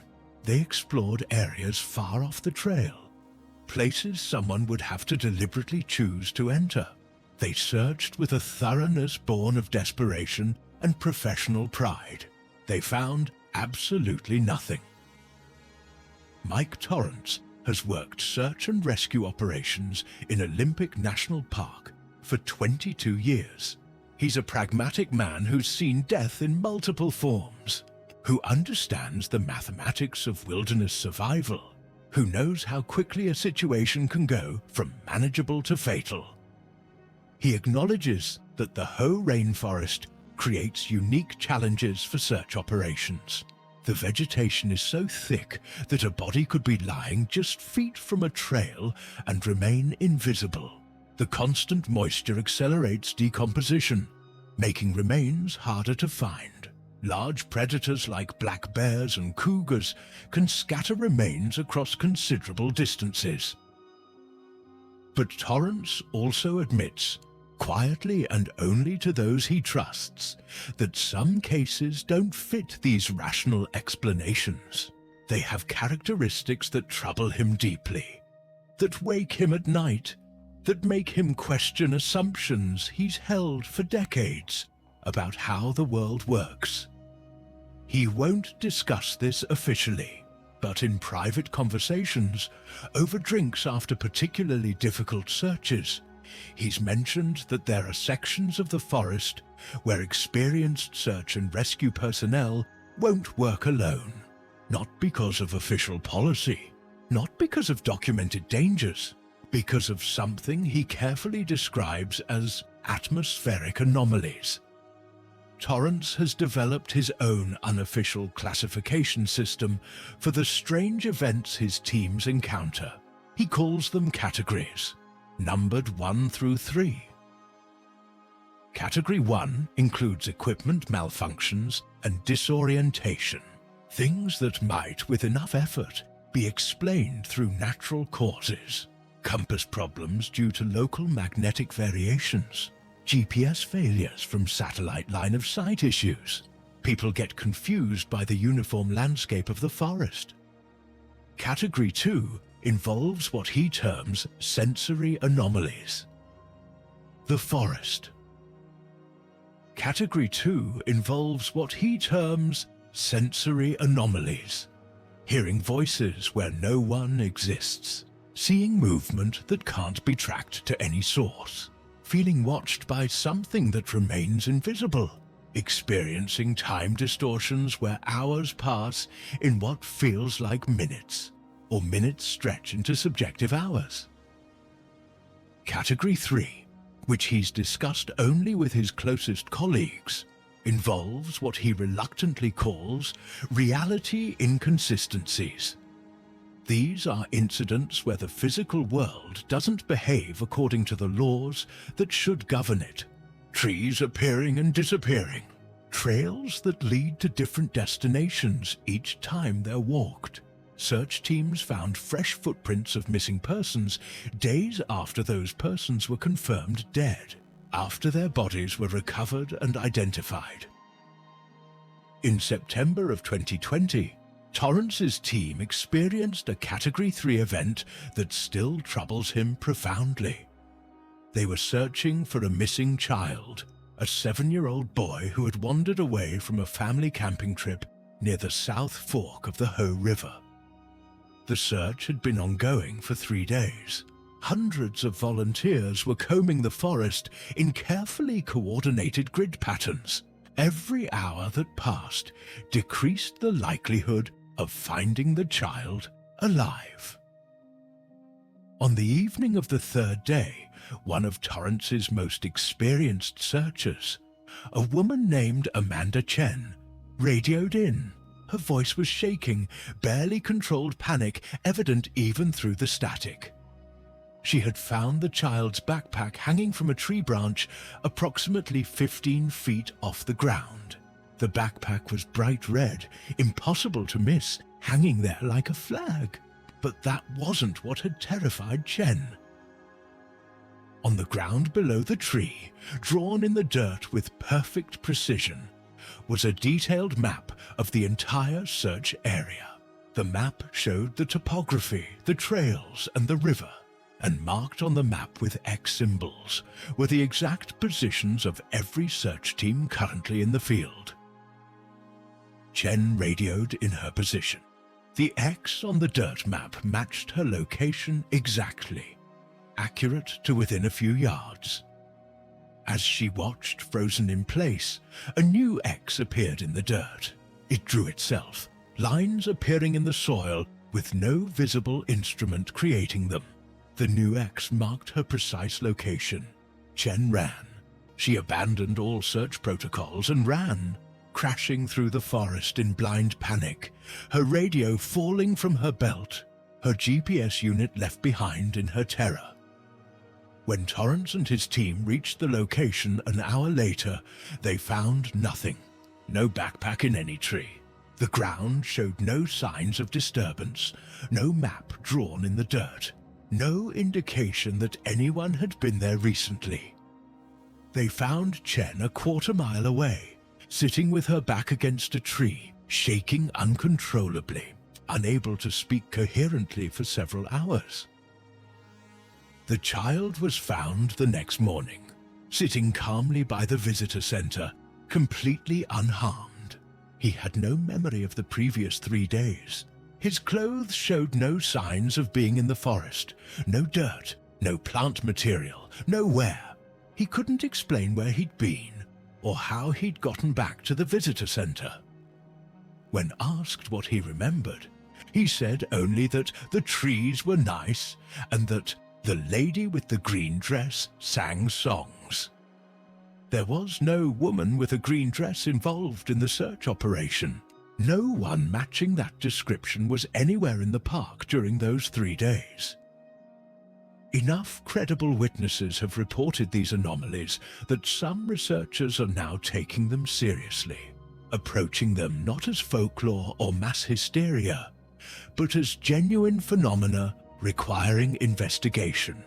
They explored areas far off the trail, places someone would have to deliberately choose to enter. They searched with a thoroughness born of desperation and professional pride. They found absolutely nothing. Mike Torrance has worked search and rescue operations in Olympic National Park for 22 years. He's a pragmatic man who's seen death in multiple forms, who understands the mathematics of wilderness survival, who knows how quickly a situation can go from manageable to fatal. He acknowledges that the Hoh Rainforest creates unique challenges for search operations. The vegetation is so thick that a body could be lying just feet from a trail and remain invisible. The constant moisture accelerates decomposition, making remains harder to find. Large predators like black bears and cougars can scatter remains across considerable distances. But Torrance also admits, quietly and only to those he trusts, that some cases don't fit these rational explanations. They have characteristics that trouble him deeply, that wake him at night, that make him question assumptions he's held for decades about how the world works. He won't discuss this officially, but in private conversations, over drinks after particularly difficult searches, he's mentioned that there are sections of the forest where experienced search and rescue personnel won't work alone, not because of official policy, not because of documented dangers, because of something he carefully describes as atmospheric anomalies. Torrance has developed his own unofficial classification system for the strange events his teams encounter. He calls them categories, numbered 1 through 3. Category 1 includes equipment malfunctions and disorientation, things that might, with enough effort, be explained through natural causes. Compass problems due to local magnetic variations, GPS failures from satellite line of sight issues. People get confused by the uniform landscape of the forest. Category 2 involves what he terms sensory anomalies. The forest. Category 2 involves what he terms sensory anomalies. Hearing voices where no one exists. Seeing movement that can't be tracked to any source. Feeling watched by something that remains invisible. Experiencing time distortions where hours pass in what feels like minutes, or minutes stretch into subjective hours. Category 3, which he's discussed only with his closest colleagues, involves what he reluctantly calls reality inconsistencies. These are incidents where the physical world doesn't behave according to the laws that should govern it. Trees appearing and disappearing. Trails that lead to different destinations each time they're walked. search teams found fresh footprints of missing persons days after those persons were confirmed dead, after their bodies were recovered and identified. In September of 2020, Torrance's team experienced a Category 3 event that still troubles him profoundly. They were searching for a missing child, a 7-year-old boy who had wandered away from a family camping trip near the South Fork of the Hoh River. The search had been ongoing for 3 days. Hundreds of volunteers were combing the forest in carefully coordinated grid patterns. Every hour that passed decreased the likelihood of finding the child alive. On the evening of the 3rd day, one of Torrance's most experienced searchers, a woman named Amanda Chen, radioed in. Her voice was shaking, barely controlled panic evident even through the static. She had found the child's backpack hanging from a tree branch approximately 15 feet off the ground. The backpack was bright red, impossible to miss, hanging there like a flag. But that wasn't what had terrified Chen. On the ground below the tree, drawn in the dirt with perfect precision, was a detailed map of the entire search area. The map showed the topography, the trails, and the river, and marked on the map with X symbols were the exact positions of every search team currently in the field. Chen radioed in her position. The X on the dirt map matched her location exactly, accurate to within a few yards. As she watched frozen in place, a new X appeared in the dirt. It drew itself, lines appearing in the soil with no visible instrument creating them. The new X marked her precise location. Chen ran. She abandoned all search protocols and ran, crashing through the forest in blind panic, her radio falling from her belt, her GPS unit left behind in her terror. When Torrance and his team reached the location an hour later, they found nothing. No backpack in any tree. The ground showed no signs of disturbance, no map drawn in the dirt, no indication that anyone had been there recently. They found Chen a quarter-mile away, sitting with her back against a tree, shaking uncontrollably, unable to speak coherently for several hours. The child was found the next morning, sitting calmly by the visitor center, completely unharmed. He had no memory of the previous 3 days. His clothes showed no signs of being in the forest, no dirt, no plant material, no wear. He couldn't explain where he'd been or how he'd gotten back to the visitor center. When asked what he remembered, he said only that the trees were nice and that the lady with the green dress sang songs. There was no woman with a green dress involved in the search operation. No one matching that description was anywhere in the park during those 3 days. Enough credible witnesses have reported these anomalies that some researchers are now taking them seriously, approaching them not as folklore or mass hysteria, but as genuine phenomena requiring investigation.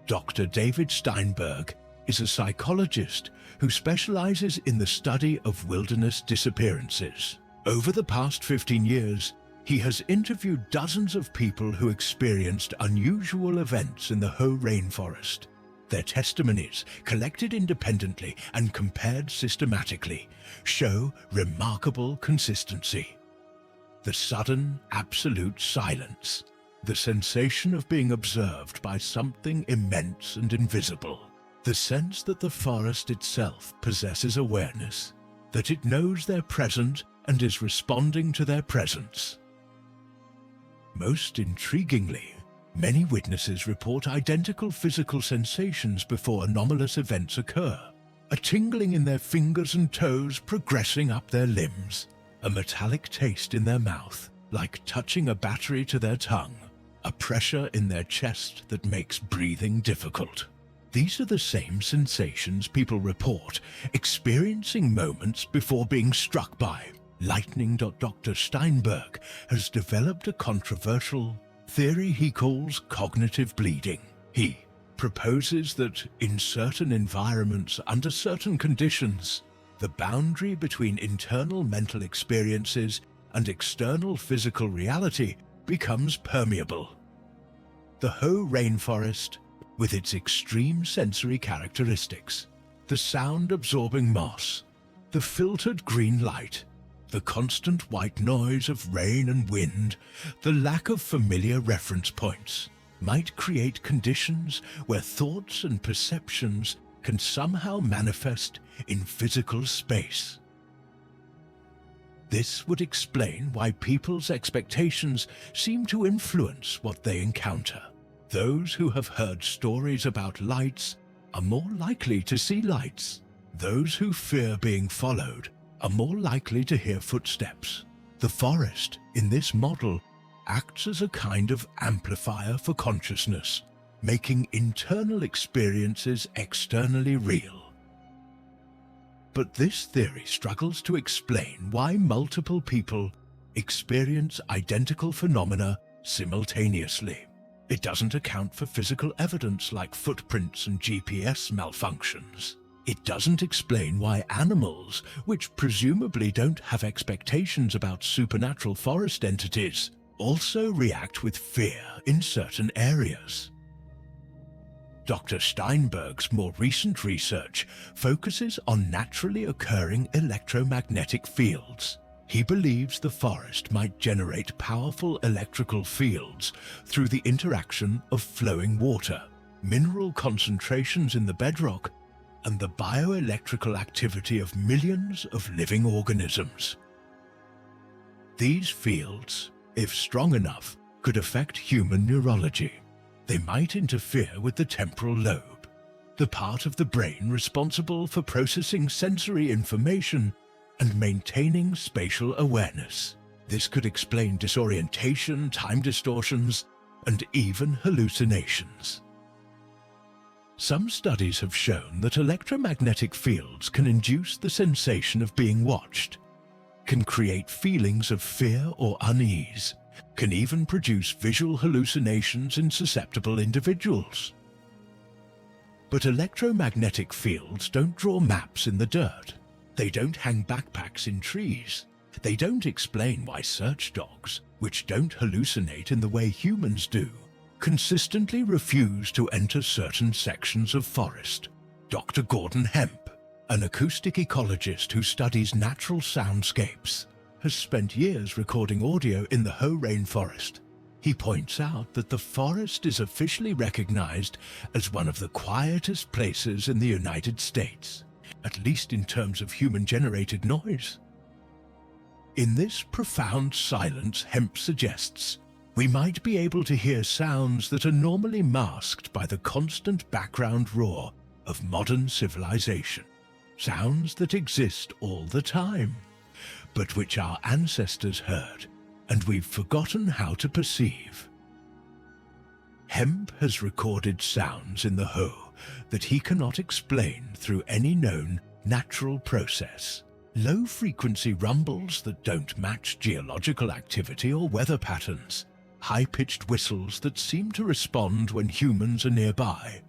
Dr. David Steinberg is a psychologist who specializes in the study of wilderness disappearances. Over the past 15 years, he has interviewed dozens of people who experienced unusual events in the Hoh Rainforest. Their testimonies, collected independently and compared systematically, show remarkable consistency. The sudden, absolute silence, the sensation of being observed by something immense and invisible, the sense that the forest itself possesses awareness, that it knows they're present and is responding to their presence. Most intriguingly, many witnesses report identical physical sensations before anomalous events occur. A tingling in their fingers and toes progressing up their limbs, a metallic taste in their mouth, like touching a battery to their tongue, a pressure in their chest that makes breathing difficult. These are the same sensations people report experiencing moments before being struck by, Lightning. Dr. Steinberg has developed a controversial theory he calls cognitive bleeding. He proposes that in certain environments, under certain conditions, the boundary between internal mental experiences and external physical reality becomes permeable. The Hoh Rainforest, with its extreme sensory characteristics, the sound-absorbing moss, the filtered green light, the constant white noise of rain and wind, the lack of familiar reference points, might create conditions where thoughts and perceptions can somehow manifest in physical space. This would explain why people's expectations seem to influence what they encounter. Those who have heard stories about lights are more likely to see lights. Those who fear being followed are more likely to hear footsteps. The forest, in this model, acts as a kind of amplifier for consciousness, making internal experiences externally real. But this theory struggles to explain why multiple people experience identical phenomena simultaneously. It doesn't account for physical evidence like footprints and GPS malfunctions. It doesn't explain why animals, which presumably don't have expectations about supernatural forest entities, also react with fear in certain areas. Dr. Steinberg's more recent research focuses on naturally occurring electromagnetic fields. He believes the forest might generate powerful electrical fields through the interaction of flowing water, mineral concentrations in the bedrock, and the bioelectrical activity of millions of living organisms. These fields, if strong enough, could affect human neurology. They might interfere with the temporal lobe, the part of the brain responsible for processing sensory information and maintaining spatial awareness. This could explain disorientation, time distortions, and even hallucinations. Some studies have shown that electromagnetic fields can induce the sensation of being watched, can create feelings of fear or unease, can even produce visual hallucinations in susceptible individuals. But electromagnetic fields don't draw maps in the dirt. They don't hang backpacks in trees. They don't explain why search dogs, which don't hallucinate in the way humans do, consistently refuse to enter certain sections of forest. Dr. Gordon Hemp, an acoustic ecologist who studies natural soundscapes, has spent years recording audio in the Hoh Rainforest. He points out that the forest is officially recognized as one of the quietest places in the United States, at least in terms of human-generated noise. In this profound silence, Hemp suggests, we might be able to hear sounds that are normally masked by the constant background roar of modern civilization. Sounds that exist all the time, but which our ancestors heard, and we've forgotten how to perceive. Hemp has recorded sounds in the Hoh that he cannot explain through any known natural process. Low-frequency rumbles that don't match geological activity or weather patterns. High-pitched whistles that seem to respond when humans are nearby,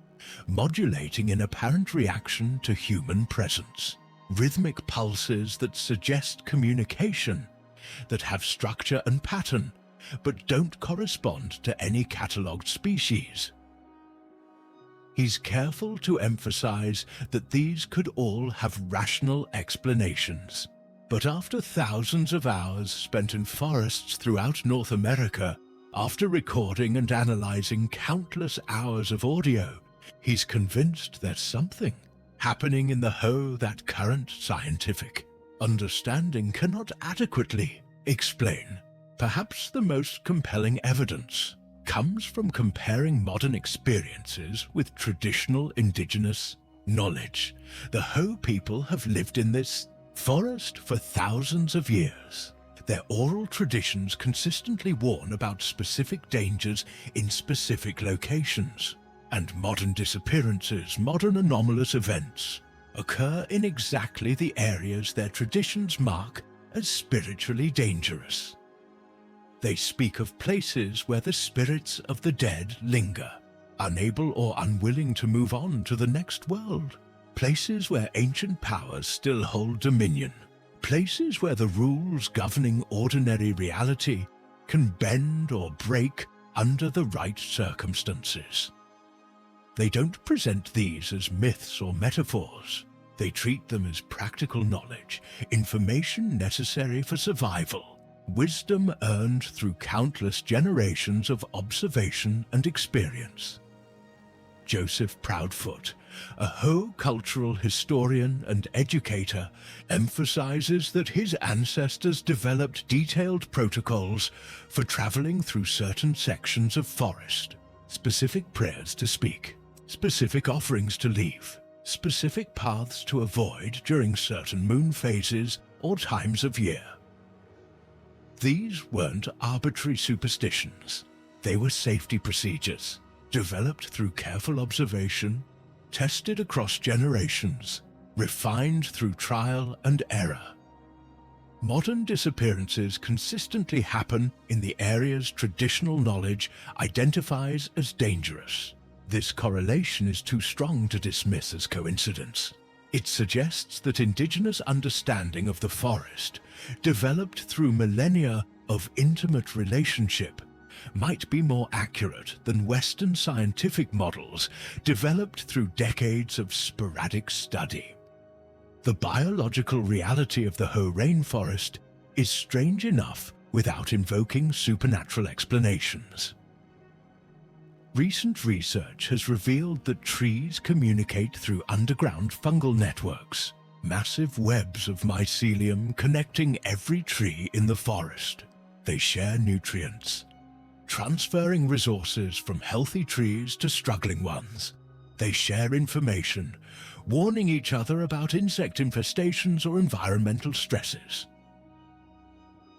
modulating in apparent reaction to human presence. Rhythmic pulses that suggest communication, that have structure and pattern, but don't correspond to any catalogued species. He's careful to emphasize that these could all have rational explanations. But after thousands of hours spent in forests throughout North America, after recording and analyzing countless hours of audio, he's convinced there's something happening in the Hoh that current scientific understanding cannot adequately explain. Perhaps the most compelling evidence comes from comparing modern experiences with traditional indigenous knowledge. The Hoh people have lived in this forest for thousands of years. Their oral traditions consistently warn about specific dangers in specific locations. And modern disappearances, modern anomalous events, occur in exactly the areas their traditions mark as spiritually dangerous. They speak of places where the spirits of the dead linger, unable or unwilling to move on to the next world. Places where ancient powers still hold dominion. Places where the rules governing ordinary reality can bend or break under the right circumstances. They don't present these as myths or metaphors. They treat them as practical knowledge, information necessary for survival, wisdom earned through countless generations of observation and experience. Joseph Proudfoot, a Hoh cultural historian and educator, emphasizes that his ancestors developed detailed protocols for traveling through certain sections of forest, specific prayers to speak, specific offerings to leave, specific paths to avoid during certain moon phases or times of year. These weren't arbitrary superstitions. They were safety procedures, developed through careful observation, tested across generations, refined through trial and error. Modern disappearances consistently happen in the areas traditional knowledge identifies as dangerous. This correlation is too strong to dismiss as coincidence. It suggests that indigenous understanding of the forest, developed through millennia of intimate relationship, might be more accurate than Western scientific models developed through decades of sporadic study. The biological reality of the Hoh Rainforest is strange enough without invoking supernatural explanations. Recent research has revealed that trees communicate through underground fungal networks, massive webs of mycelium connecting every tree in the forest. They share nutrients, transferring resources from healthy trees to struggling ones. They share information, warning each other about insect infestations or environmental stresses.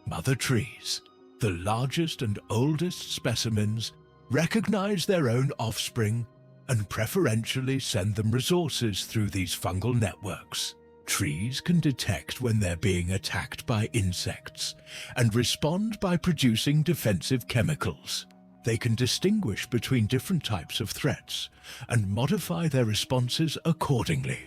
Mother trees, the largest and oldest specimens, recognize their own offspring and preferentially send them resources through these fungal networks. Trees can detect when they're being attacked by insects and respond by producing defensive chemicals. They can distinguish between different types of threats and modify their responses accordingly.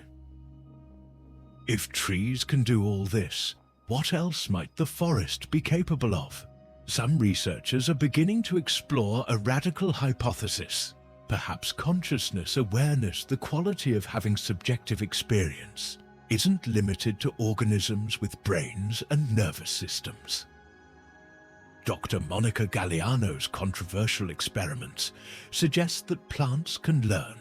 If trees can do all this, what else might the forest be capable of? Some researchers are beginning to explore a radical hypothesis. Perhaps consciousness, awareness, the quality of having subjective experience, isn't limited to organisms with brains and nervous systems. Dr. Monica Galliano's controversial experiments suggest that plants can learn,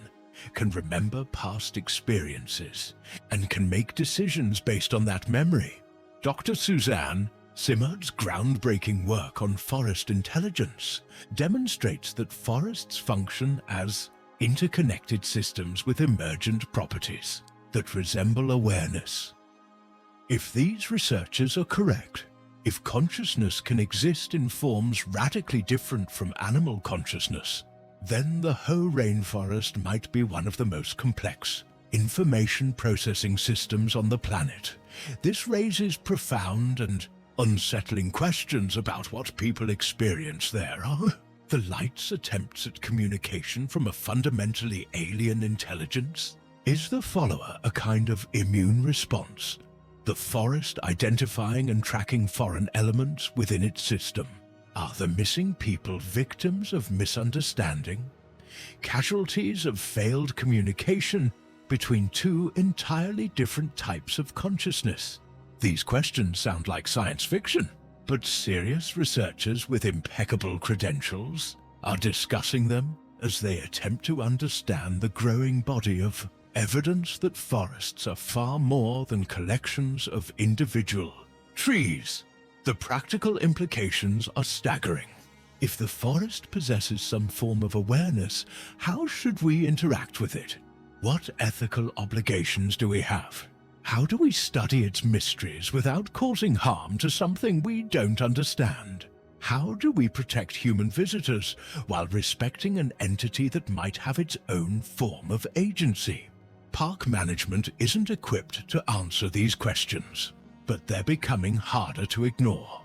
can remember past experiences, and can make decisions based on that memory. Dr. Suzanne Simard's groundbreaking work on forest intelligence demonstrates that forests function as interconnected systems with emergent properties that resemble awareness. If these researchers are correct, if consciousness can exist in forms radically different from animal consciousness, then the Hoh Rainforest might be one of the most complex information processing systems on the planet. This raises profound and unsettling questions about what people experience there. The light's attempts at communication from a fundamentally alien intelligence? Is the follower a kind of immune response? The forest identifying and tracking foreign elements within its system? Are the missing people victims of misunderstanding? Casualties of failed communication between two entirely different types of consciousness? These questions sound like science fiction, but serious researchers with impeccable credentials are discussing them as they attempt to understand the growing body of evidence that forests are far more than collections of individual trees. The practical implications are staggering. If the forest possesses some form of awareness, how should we interact with it? What ethical obligations do we have? How do we study its mysteries without causing harm to something we don't understand? How do we protect human visitors while respecting an entity that might have its own form of agency? Park management isn't equipped to answer these questions, but they're becoming harder to ignore.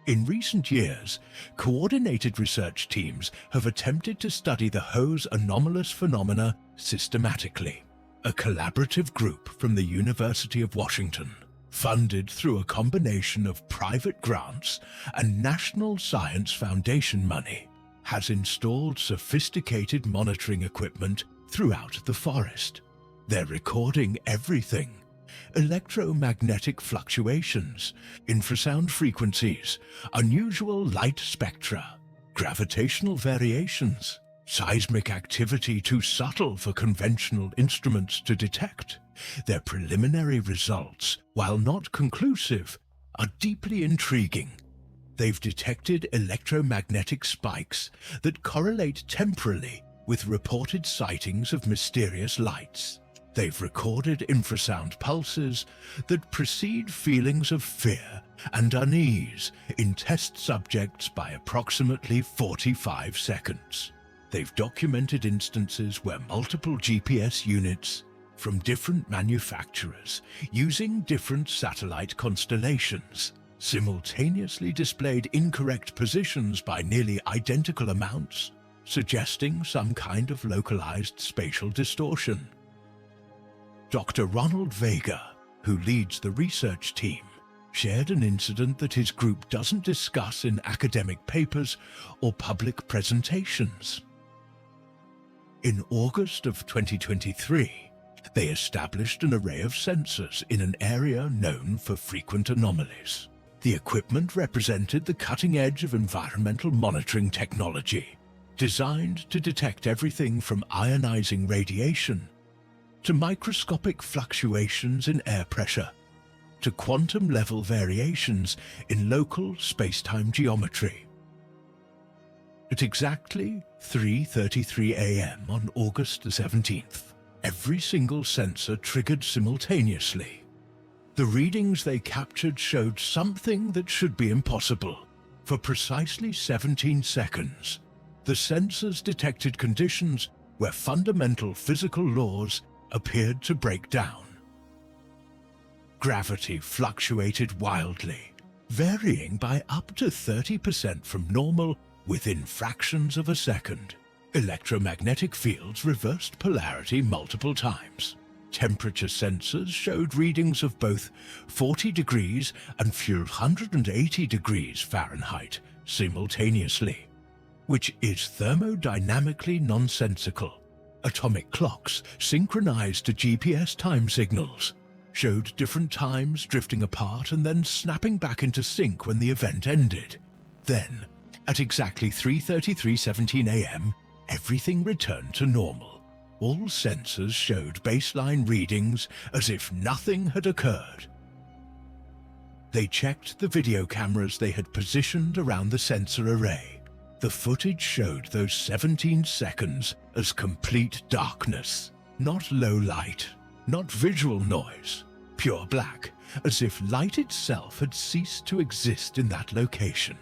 In recent years, coordinated research teams have attempted to study the Hoh's anomalous phenomena systematically. A collaborative group from the University of Washington, funded through a combination of private grants and National Science Foundation money, has installed sophisticated monitoring equipment throughout the forest. They're recording everything: electromagnetic fluctuations, infrasound frequencies, unusual light spectra, gravitational variations, seismic activity too subtle for conventional instruments to detect. Their preliminary results, while not conclusive, are deeply intriguing. They've detected electromagnetic spikes that correlate temporally with reported sightings of mysterious lights. They've recorded infrasound pulses that precede feelings of fear and unease in test subjects by approximately 45 seconds. They've documented instances where multiple GPS units from different manufacturers using different satellite constellations simultaneously displayed incorrect positions by nearly identical amounts, suggesting some kind of localized spatial distortion. Dr. Ronald Vega, who leads the research team, shared an incident that his group doesn't discuss in academic papers or public presentations. In August of 2023, they established an array of sensors in an area known for frequent anomalies. The equipment represented the cutting edge of environmental monitoring technology, designed to detect everything from ionizing radiation to microscopic fluctuations in air pressure, to quantum-level variations in local space-time geometry. At exactly 3:33 a.m. on August the 17th, every single sensor triggered simultaneously. The readings they captured showed something that should be impossible. For precisely 17 seconds, the sensors detected conditions where fundamental physical laws appeared to break down. Gravity fluctuated wildly, varying by up to 30% from normal within fractions of a second. Electromagnetic fields reversed polarity multiple times. Temperature sensors showed readings of both 40 degrees and 480 degrees Fahrenheit simultaneously, which is thermodynamically nonsensical. Atomic clocks, synchronized to GPS time signals, showed different times drifting apart and then snapping back into sync when the event ended. Then, at exactly 3:33:17 a.m., everything returned to normal. All sensors showed baseline readings as if nothing had occurred. They checked the video cameras they had positioned around the sensor array. The footage showed those 17 seconds as complete darkness, not low light, not visual noise, pure black, as if light itself had ceased to exist in that location.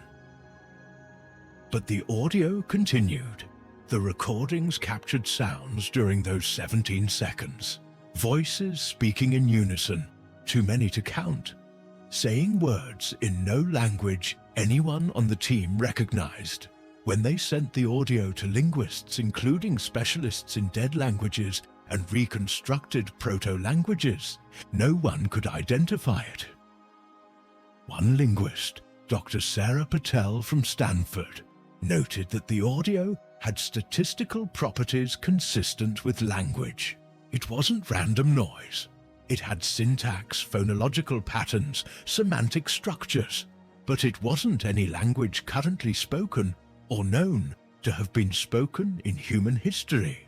But the audio continued. The recordings captured sounds during those 17 seconds. Voices speaking in unison, too many to count, saying words in no language anyone on the team recognized. When they sent the audio to linguists, including specialists in dead languages and reconstructed proto-languages, no one could identify it. One linguist, Dr. Sarah Patel from Stanford, noted that the audio had statistical properties consistent with language. It wasn't random noise. It had syntax, phonological patterns, semantic structures, but it wasn't any language currently spoken or known to have been spoken in human history.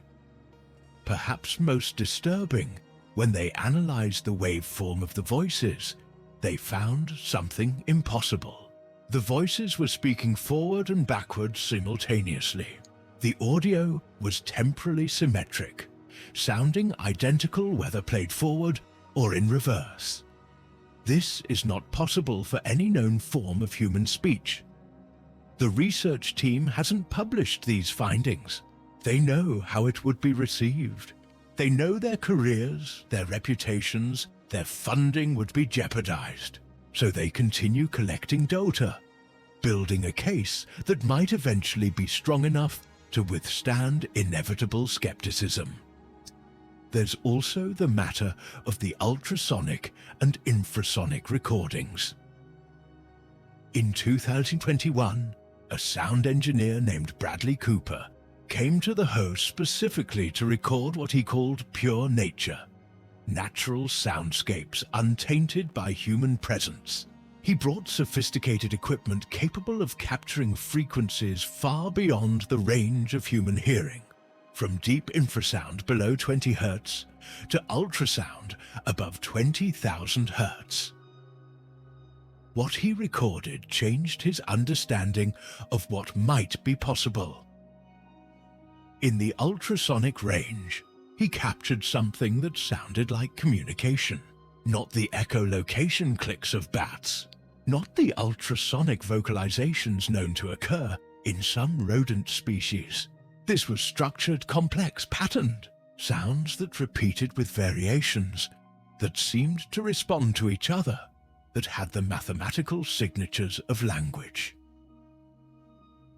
Perhaps most disturbing, when they analyzed the waveform of the voices, they found something impossible. The voices were speaking forward and backward simultaneously. The audio was temporally symmetric, sounding identical whether played forward or in reverse. This is not possible for any known form of human speech. The research team hasn't published these findings. They know how it would be received. They know their careers, their reputations, their funding would be jeopardized, so they continue collecting data, building a case that might eventually be strong enough to withstand inevitable skepticism. There's also the matter of the ultrasonic and infrasonic recordings. In 2021, a sound engineer named Bradley Cooper came to the Hoh specifically to record what he called pure nature, natural soundscapes untainted by human presence. He brought sophisticated equipment capable of capturing frequencies far beyond the range of human hearing, from deep infrasound below 20 Hz to ultrasound above 20,000 Hz. What he recorded changed his understanding of what might be possible. In the ultrasonic range, he captured something that sounded like communication, not the echolocation clicks of bats, not the ultrasonic vocalizations known to occur in some rodent species. This was structured, complex, patterned, sounds that repeated with variations, that seemed to respond to each other, that had the mathematical signatures of language.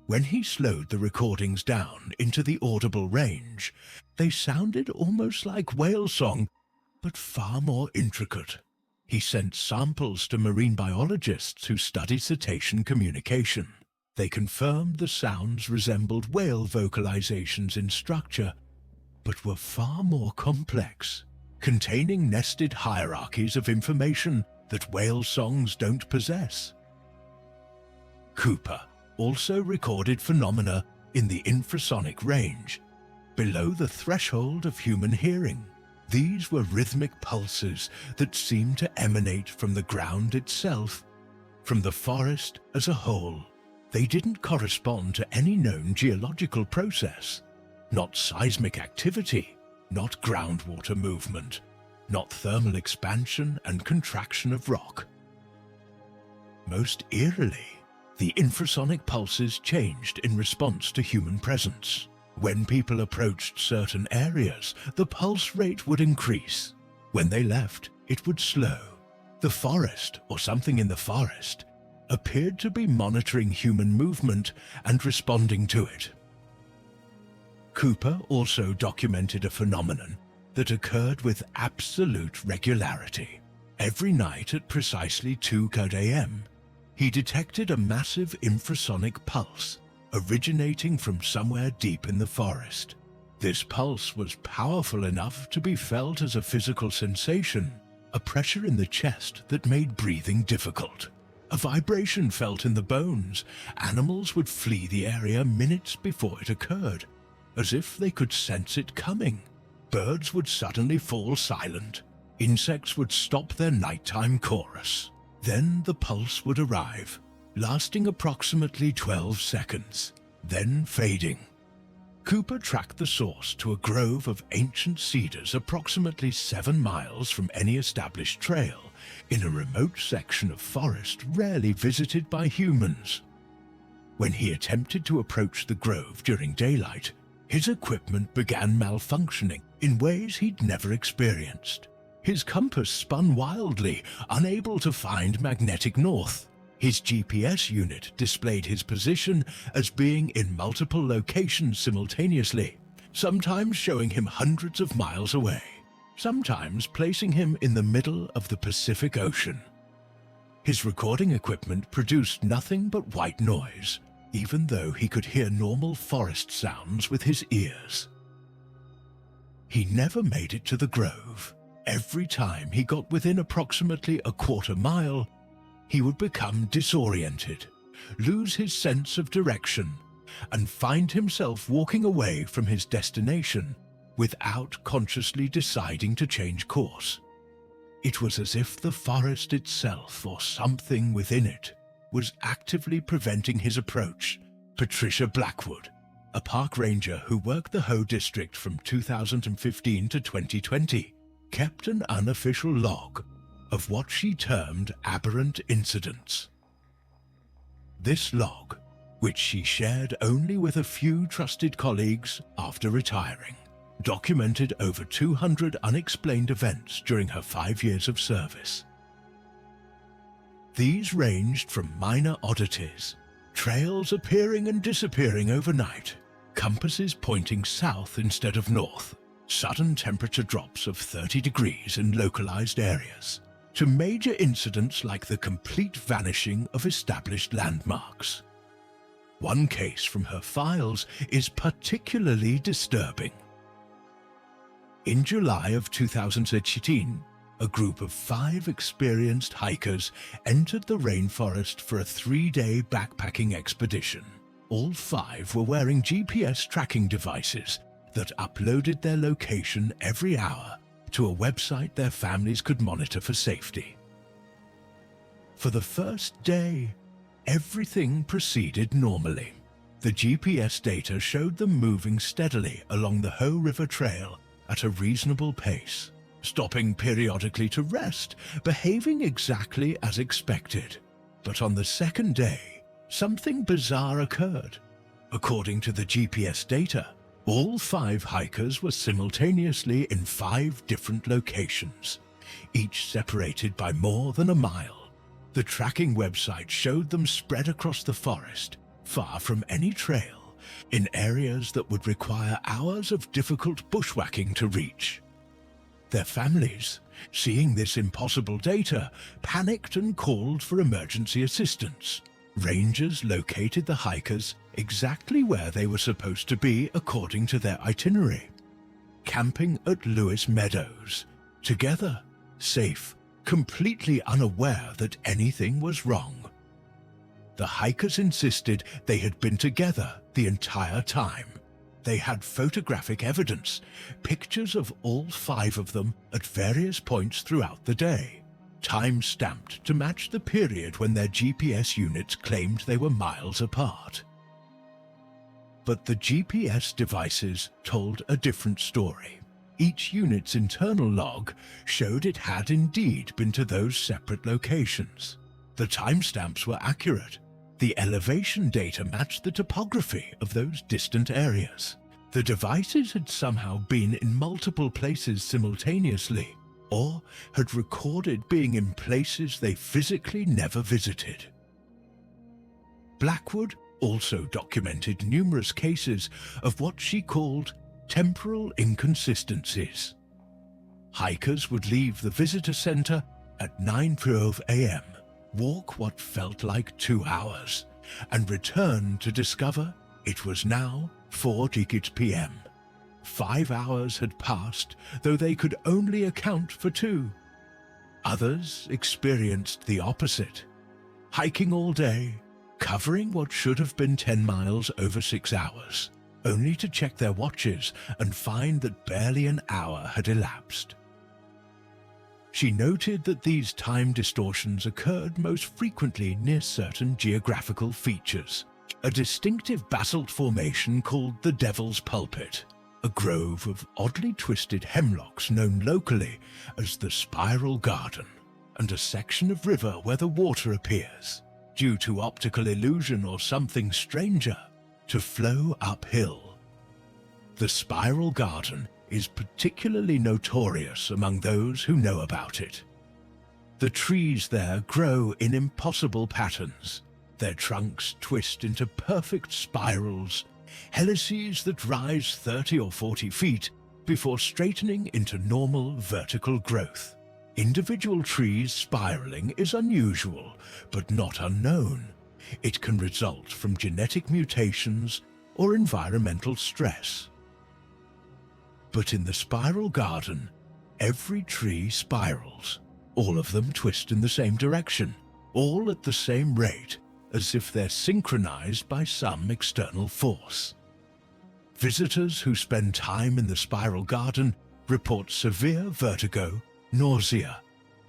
When he slowed the recordings down into the audible range, they sounded almost like whale song, but far more intricate. He sent samples to marine biologists who study cetacean communication. They confirmed the sounds resembled whale vocalizations in structure, but were far more complex, containing nested hierarchies of information that whale songs don't possess. Cooper also recorded phenomena in the infrasonic range, below the threshold of human hearing. These were rhythmic pulses that seemed to emanate from the ground itself, from the forest as a whole. They didn't correspond to any known geological process, not seismic activity, not groundwater movement, not thermal expansion and contraction of rock. Most eerily, the infrasonic pulses changed in response to human presence. When people approached certain areas, the pulse rate would increase. When they left, it would slow. The forest, or something in the forest, appeared to be monitoring human movement and responding to it. Cooper also documented a phenomenon that occurred with absolute regularity. Every night at precisely 2 a.m., he detected a massive infrasonic pulse originating from somewhere deep in the forest. This pulse was powerful enough to be felt as a physical sensation, a pressure in the chest that made breathing difficult. A vibration felt in the bones. Animals would flee the area minutes before it occurred, as if they could sense it coming. Birds would suddenly fall silent. Insects would stop their nighttime chorus. Then the pulse would arrive, lasting approximately 12 seconds, then fading. Cooper tracked the source to a grove of ancient cedars approximately 7 miles from any established trail, in a remote section of forest rarely visited by humans. When he attempted to approach the grove during daylight, his equipment began malfunctioning in ways he'd never experienced. His compass spun wildly, unable to find magnetic north. His GPS unit displayed his position as being in multiple locations simultaneously, sometimes showing him hundreds of miles away, sometimes placing him in the middle of the Pacific Ocean. His recording equipment produced nothing but white noise, even though he could hear normal forest sounds with his ears. He never made it to the grove. Every time he got within approximately a quarter mile, he would become disoriented, lose his sense of direction, and find himself walking away from his destination without consciously deciding to change course. It was as if the forest itself, or something within it, was actively preventing his approach. Patricia Blackwood, a park ranger who worked the Hoh district from 2015 to 2020, kept an unofficial log of what she termed aberrant incidents. This log, which she shared only with a few trusted colleagues after retiring, documented over 200 unexplained events during her 5 years of service. These ranged from minor oddities, trails appearing and disappearing overnight, compasses pointing south instead of north, sudden temperature drops of 30 degrees in localized areas, to major incidents like the complete vanishing of established landmarks. One case from her files is particularly disturbing. In July of 2018, a group of 5 experienced hikers entered the rainforest for a 3-day backpacking expedition. All 5 were wearing GPS tracking devices that uploaded their location every hour to a website their families could monitor for safety. For the first day, everything proceeded normally. The GPS data showed them moving steadily along the Hoh River Trail at a reasonable pace, stopping periodically to rest, behaving exactly as expected. But on the second day, something bizarre occurred. According to the GPS data, all 5 hikers were simultaneously in 5 different locations, each separated by more than a mile. The tracking website showed them spread across the forest, far from any trail, in areas that would require hours of difficult bushwhacking to reach. Their families, seeing this impossible data, panicked and called for emergency assistance. Rangers located the hikers exactly where they were supposed to be according to their itinerary, camping at Lewis Meadows, together, safe, completely unaware that anything was wrong. The hikers insisted they had been together the entire time. They had photographic evidence, pictures of all 5 of them at various points throughout the day, time-stamped to match the period when their GPS units claimed they were miles apart. But the GPS devices told a different story. Each unit's internal log showed it had indeed been to those separate locations. The timestamps were accurate. The elevation data matched the topography of those distant areas. The devices had somehow been in multiple places simultaneously, or had recorded being in places they physically never visited. Blackwood also documented numerous cases of what she called temporal inconsistencies. Hikers would leave the visitor center at 9:12 a.m., walk what felt like 2 hours, and return to discover it was now 4:00 p.m. 5 hours had passed, though they could only account for 2. Others experienced the opposite, hiking all day, covering what should have been 10 miles over 6 hours, only to check their watches and find that barely an hour had elapsed. She noted that these time distortions occurred most frequently near certain geographical features, a distinctive basalt formation called the Devil's Pulpit, a grove of oddly twisted hemlocks known locally as the Spiral Garden, and a section of river where the water appears, due to optical illusion or something stranger, to flow uphill. The Spiral Garden is particularly notorious among those who know about it. The trees there grow in impossible patterns. Their trunks twist into perfect spirals, helices that rise 30 or 40 feet before straightening into normal vertical growth. Individual trees spiraling is unusual, but not unknown. It can result from genetic mutations or environmental stress. But in the Spiral Garden, every tree spirals. All of them twist in the same direction, all at the same rate, as if they're synchronized by some external force. Visitors who spend time in the Spiral Garden report severe vertigo, nausea,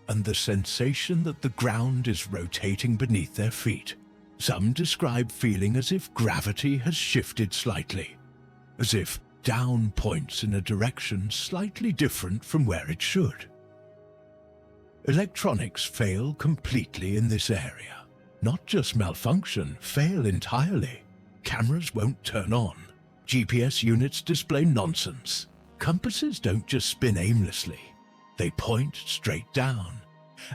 and the sensation that the ground is rotating beneath their feet. Some describe feeling as if gravity has shifted slightly, as if down points in a direction slightly different from where it should. Electronics fail completely in this area. Not just malfunction, fail entirely. Cameras won't turn on. GPS units display nonsense. Compasses don't just spin aimlessly. They point straight down,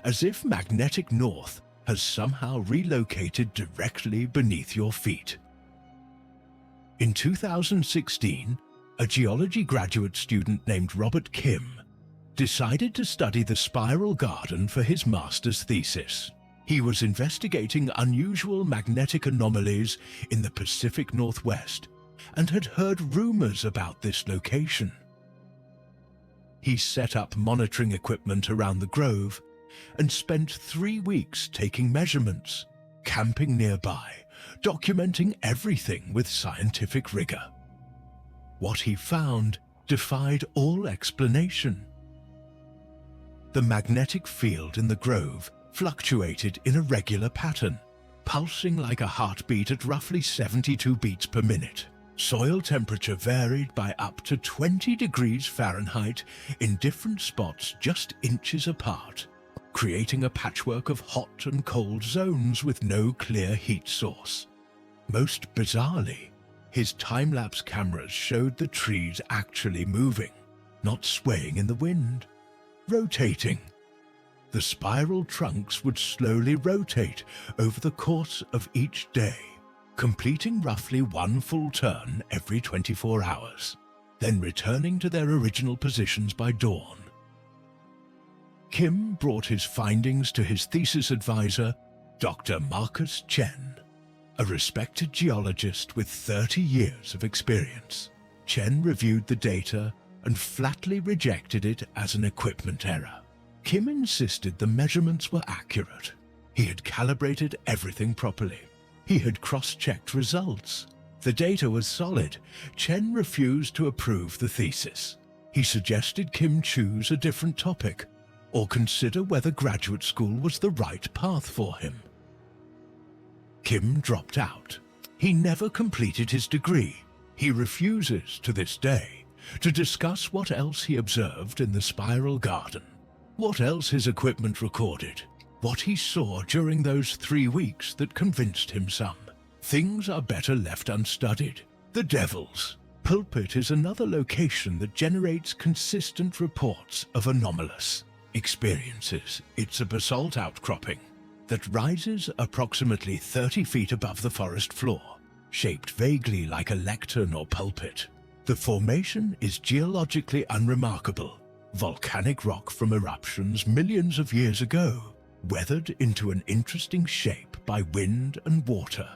as if magnetic north has somehow relocated directly beneath your feet. In 2016, a geology graduate student named Robert Kim decided to study the spiral garden for his master's thesis. He was investigating unusual magnetic anomalies in the Pacific Northwest and had heard rumors about this location. He set up monitoring equipment around the grove and spent 3 weeks taking measurements, camping nearby, documenting everything with scientific rigor. What he found defied all explanation. The magnetic field in the grove fluctuated in a regular pattern, pulsing like a heartbeat at roughly 72 beats per minute. Soil temperature varied by up to 20 degrees Fahrenheit in different spots just inches apart, creating a patchwork of hot and cold zones with no clear heat source. Most bizarrely, his time-lapse cameras showed the trees actually moving, not swaying in the wind, rotating. The spiral trunks would slowly rotate over the course of each day, completing roughly one full turn every 24 hours, then returning to their original positions by dawn. Kim brought his findings to his thesis advisor, Dr. Marcus Chen, a respected geologist with 30 years of experience. Chen reviewed the data and flatly rejected it as an equipment error. Kim insisted the measurements were accurate. He had calibrated everything properly. He had cross-checked results. The data was solid. Chen refused to approve the thesis. He suggested Kim choose a different topic or consider whether graduate school was the right path for him. Kim dropped out. He never completed his degree. He refuses, to this day, to discuss what else he observed in the spiral garden, what else his equipment recorded, what he saw during those 3 weeks that convinced him some. Things are better left unstudied. The Devils. Pulpit is another location that generates consistent reports of anomalous experiences. It's a basalt outcropping that rises approximately 30 feet above the forest floor, shaped vaguely like a lectern or pulpit. The formation is geologically unremarkable, volcanic rock from eruptions millions of years ago, weathered into an interesting shape by wind and water.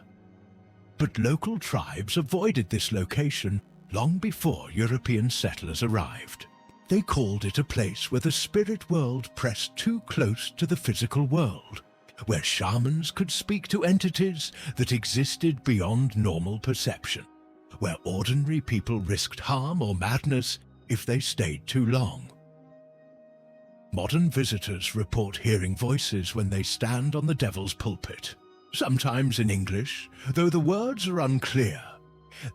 But local tribes avoided this location long before European settlers arrived. They called it a place where the spirit world pressed too close to the physical world, where shamans could speak to entities that existed beyond normal perception, where ordinary people risked harm or madness if they stayed too long. Modern visitors report hearing voices when they stand on the Devil's Pulpit, sometimes in English, though the words are unclear.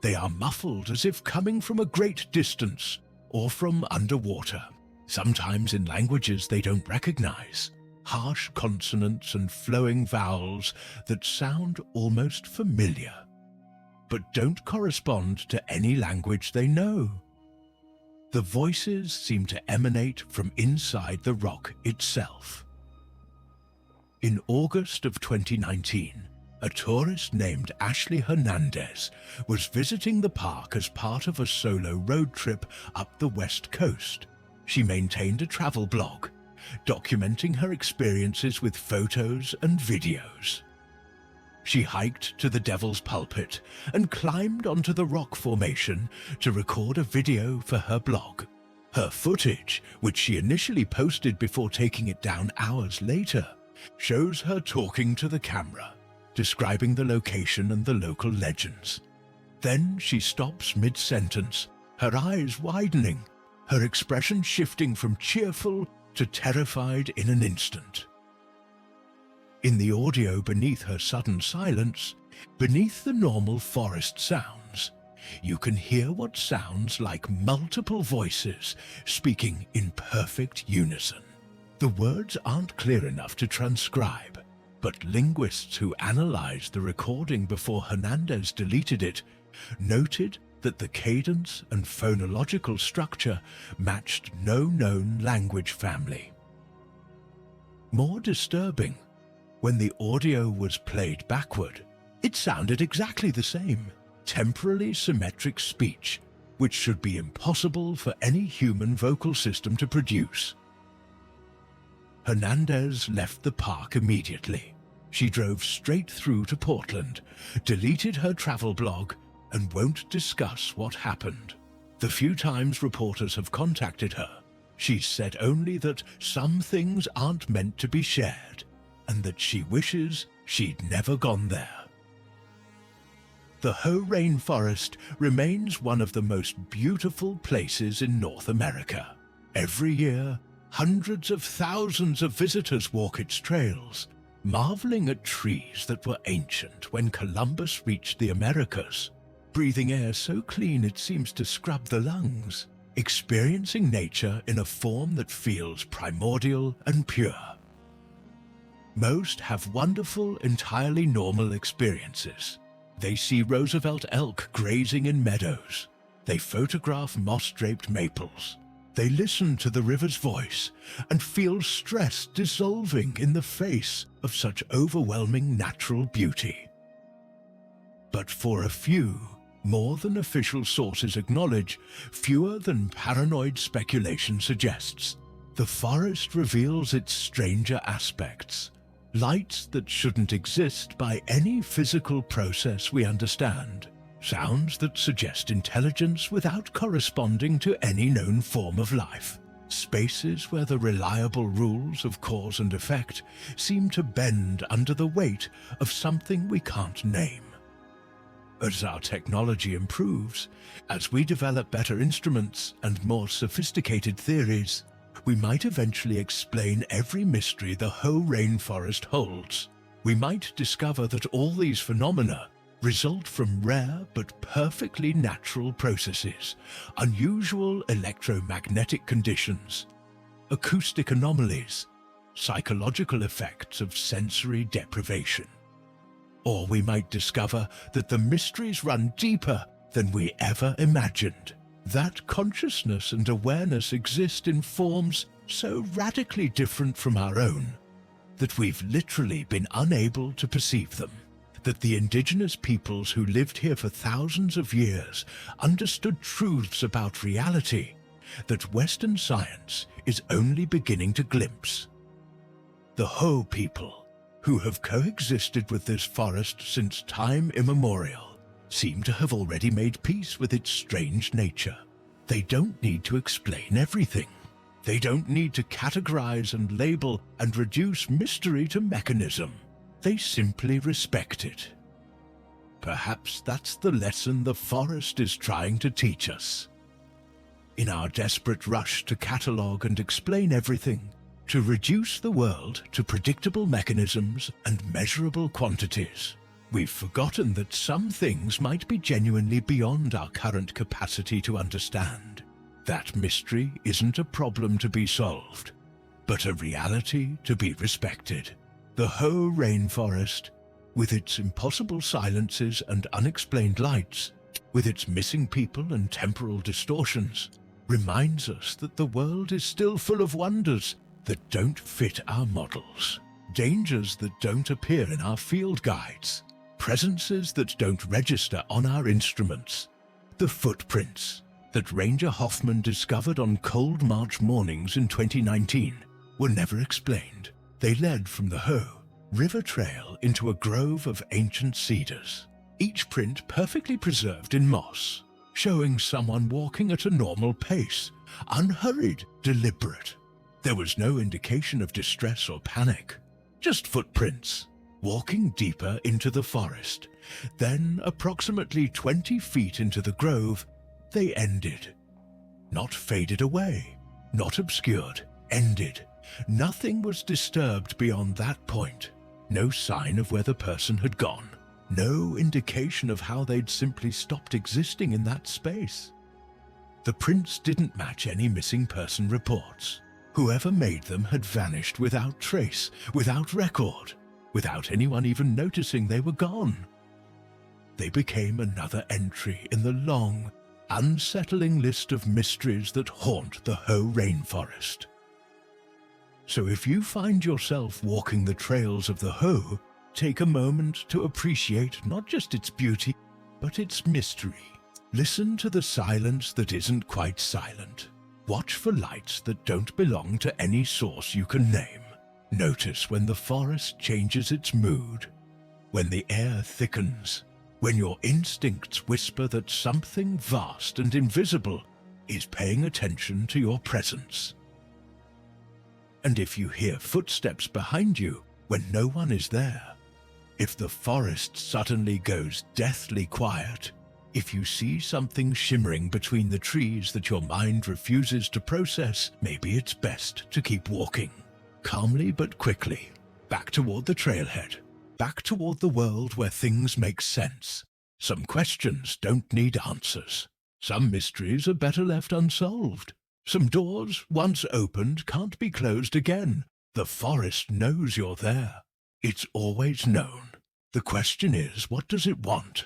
They are muffled as if coming from a great distance or from underwater, sometimes in languages they don't recognize, harsh consonants and flowing vowels that sound almost familiar, but don't correspond to any language they know. The voices seem to emanate from inside the rock itself. In August of 2019, a tourist named Ashley Hernandez was visiting the park as part of a solo road trip up the west coast. She maintained a travel blog, documenting her experiences with photos and videos. She hiked to the Devil's Pulpit and climbed onto the rock formation to record a video for her blog. Her footage, which she initially posted before taking it down hours later, shows her talking to the camera, describing the location and the local legends. Then she stops mid-sentence, her eyes widening, her expression shifting from cheerful to terrified in an instant. In the audio beneath her sudden silence, beneath the normal forest sounds, you can hear what sounds like multiple voices speaking in perfect unison. The words aren't clear enough to transcribe, but linguists who analyzed the recording before Hernandez deleted it noted that the cadence and phonological structure matched no known language family. More disturbing, when the audio was played backward, it sounded exactly the same, temporally symmetric speech, which should be impossible for any human vocal system to produce. Hernandez left the park immediately. She drove straight through to Portland, deleted her travel blog, and won't discuss what happened. The few times reporters have contacted her, she's said only that some things aren't meant to be shared, and that she wishes she'd never gone there. The Hoh Rainforest remains one of the most beautiful places in North America. Every year, hundreds of thousands of visitors walk its trails, marveling at trees that were ancient when Columbus reached the Americas, breathing air so clean it seems to scrub the lungs, experiencing nature in a form that feels primordial and pure. Most have wonderful, entirely normal experiences. They see Roosevelt elk grazing in meadows. They photograph moss-draped maples. They listen to the river's voice and feel stress dissolving in the face of such overwhelming natural beauty. But for a few, more than official sources acknowledge, fewer than paranoid speculation suggests, the forest reveals its stranger aspects. Lights that shouldn't exist by any physical process we understand. Sounds that suggest intelligence without corresponding to any known form of life. Spaces where the reliable rules of cause and effect seem to bend under the weight of something we can't name. As our technology improves, as we develop better instruments and more sophisticated theories, we might eventually explain every mystery the Hoh Rainforest holds. We might discover that all these phenomena result from rare but perfectly natural processes, unusual electromagnetic conditions, acoustic anomalies, psychological effects of sensory deprivation. Or we might discover that the mysteries run deeper than we ever imagined. That consciousness and awareness exist in forms so radically different from our own that we've literally been unable to perceive them. That the indigenous peoples who lived here for thousands of years understood truths about reality that Western science is only beginning to glimpse. The Hoh people, who have coexisted with this forest since time immemorial, seem to have already made peace with its strange nature. They don't need to explain everything. They don't need to categorize and label and reduce mystery to mechanism. They simply respect it. Perhaps that's the lesson the forest is trying to teach us. In our desperate rush to catalog and explain everything, to reduce the world to predictable mechanisms and measurable quantities, we've forgotten that some things might be genuinely beyond our current capacity to understand. That mystery isn't a problem to be solved, but a reality to be respected. The Hoh Rainforest, with its impossible silences and unexplained lights, with its missing people and temporal distortions, reminds us that the world is still full of wonders that don't fit our models, dangers that don't appear in our field guides, presences that don't register on our instruments. The footprints that Ranger Hoffman discovered on cold March mornings in 2019 were never explained. They led from the Hoh River Trail into a grove of ancient cedars, each print perfectly preserved in moss, showing someone walking at a normal pace, unhurried, deliberate. There was no indication of distress or panic, just footprints, walking deeper into the forest. Then, approximately 20 feet into the grove, they ended. Not faded away, not obscured, ended. Nothing was disturbed beyond that point. No sign of where the person had gone. No indication of how they'd simply stopped existing in that space. The prints didn't match any missing person reports. Whoever made them had vanished without trace, without record, without anyone even noticing they were gone. they became another entry in the long, unsettling list of mysteries that haunt the Hoh Rainforest. So if you find yourself walking the trails of the Hoh, take a moment to appreciate not just its beauty, but its mystery. Listen to the silence that isn't quite silent. Watch for lights that don't belong to any source you can name. Notice when the forest changes its mood, when the air thickens, when your instincts whisper that something vast and invisible is paying attention to your presence. And if you hear footsteps behind you when no one is there, if the forest suddenly goes deathly quiet, if you see something shimmering between the trees that your mind refuses to process, maybe it's best to keep walking, calmly but quickly, back toward the trailhead, back toward the world where things make sense. Some questions don't need answers. Some mysteries are better left unsolved. Some doors, once opened, can't be closed again. The forest knows you're there. It's always known. The question is, what does it want?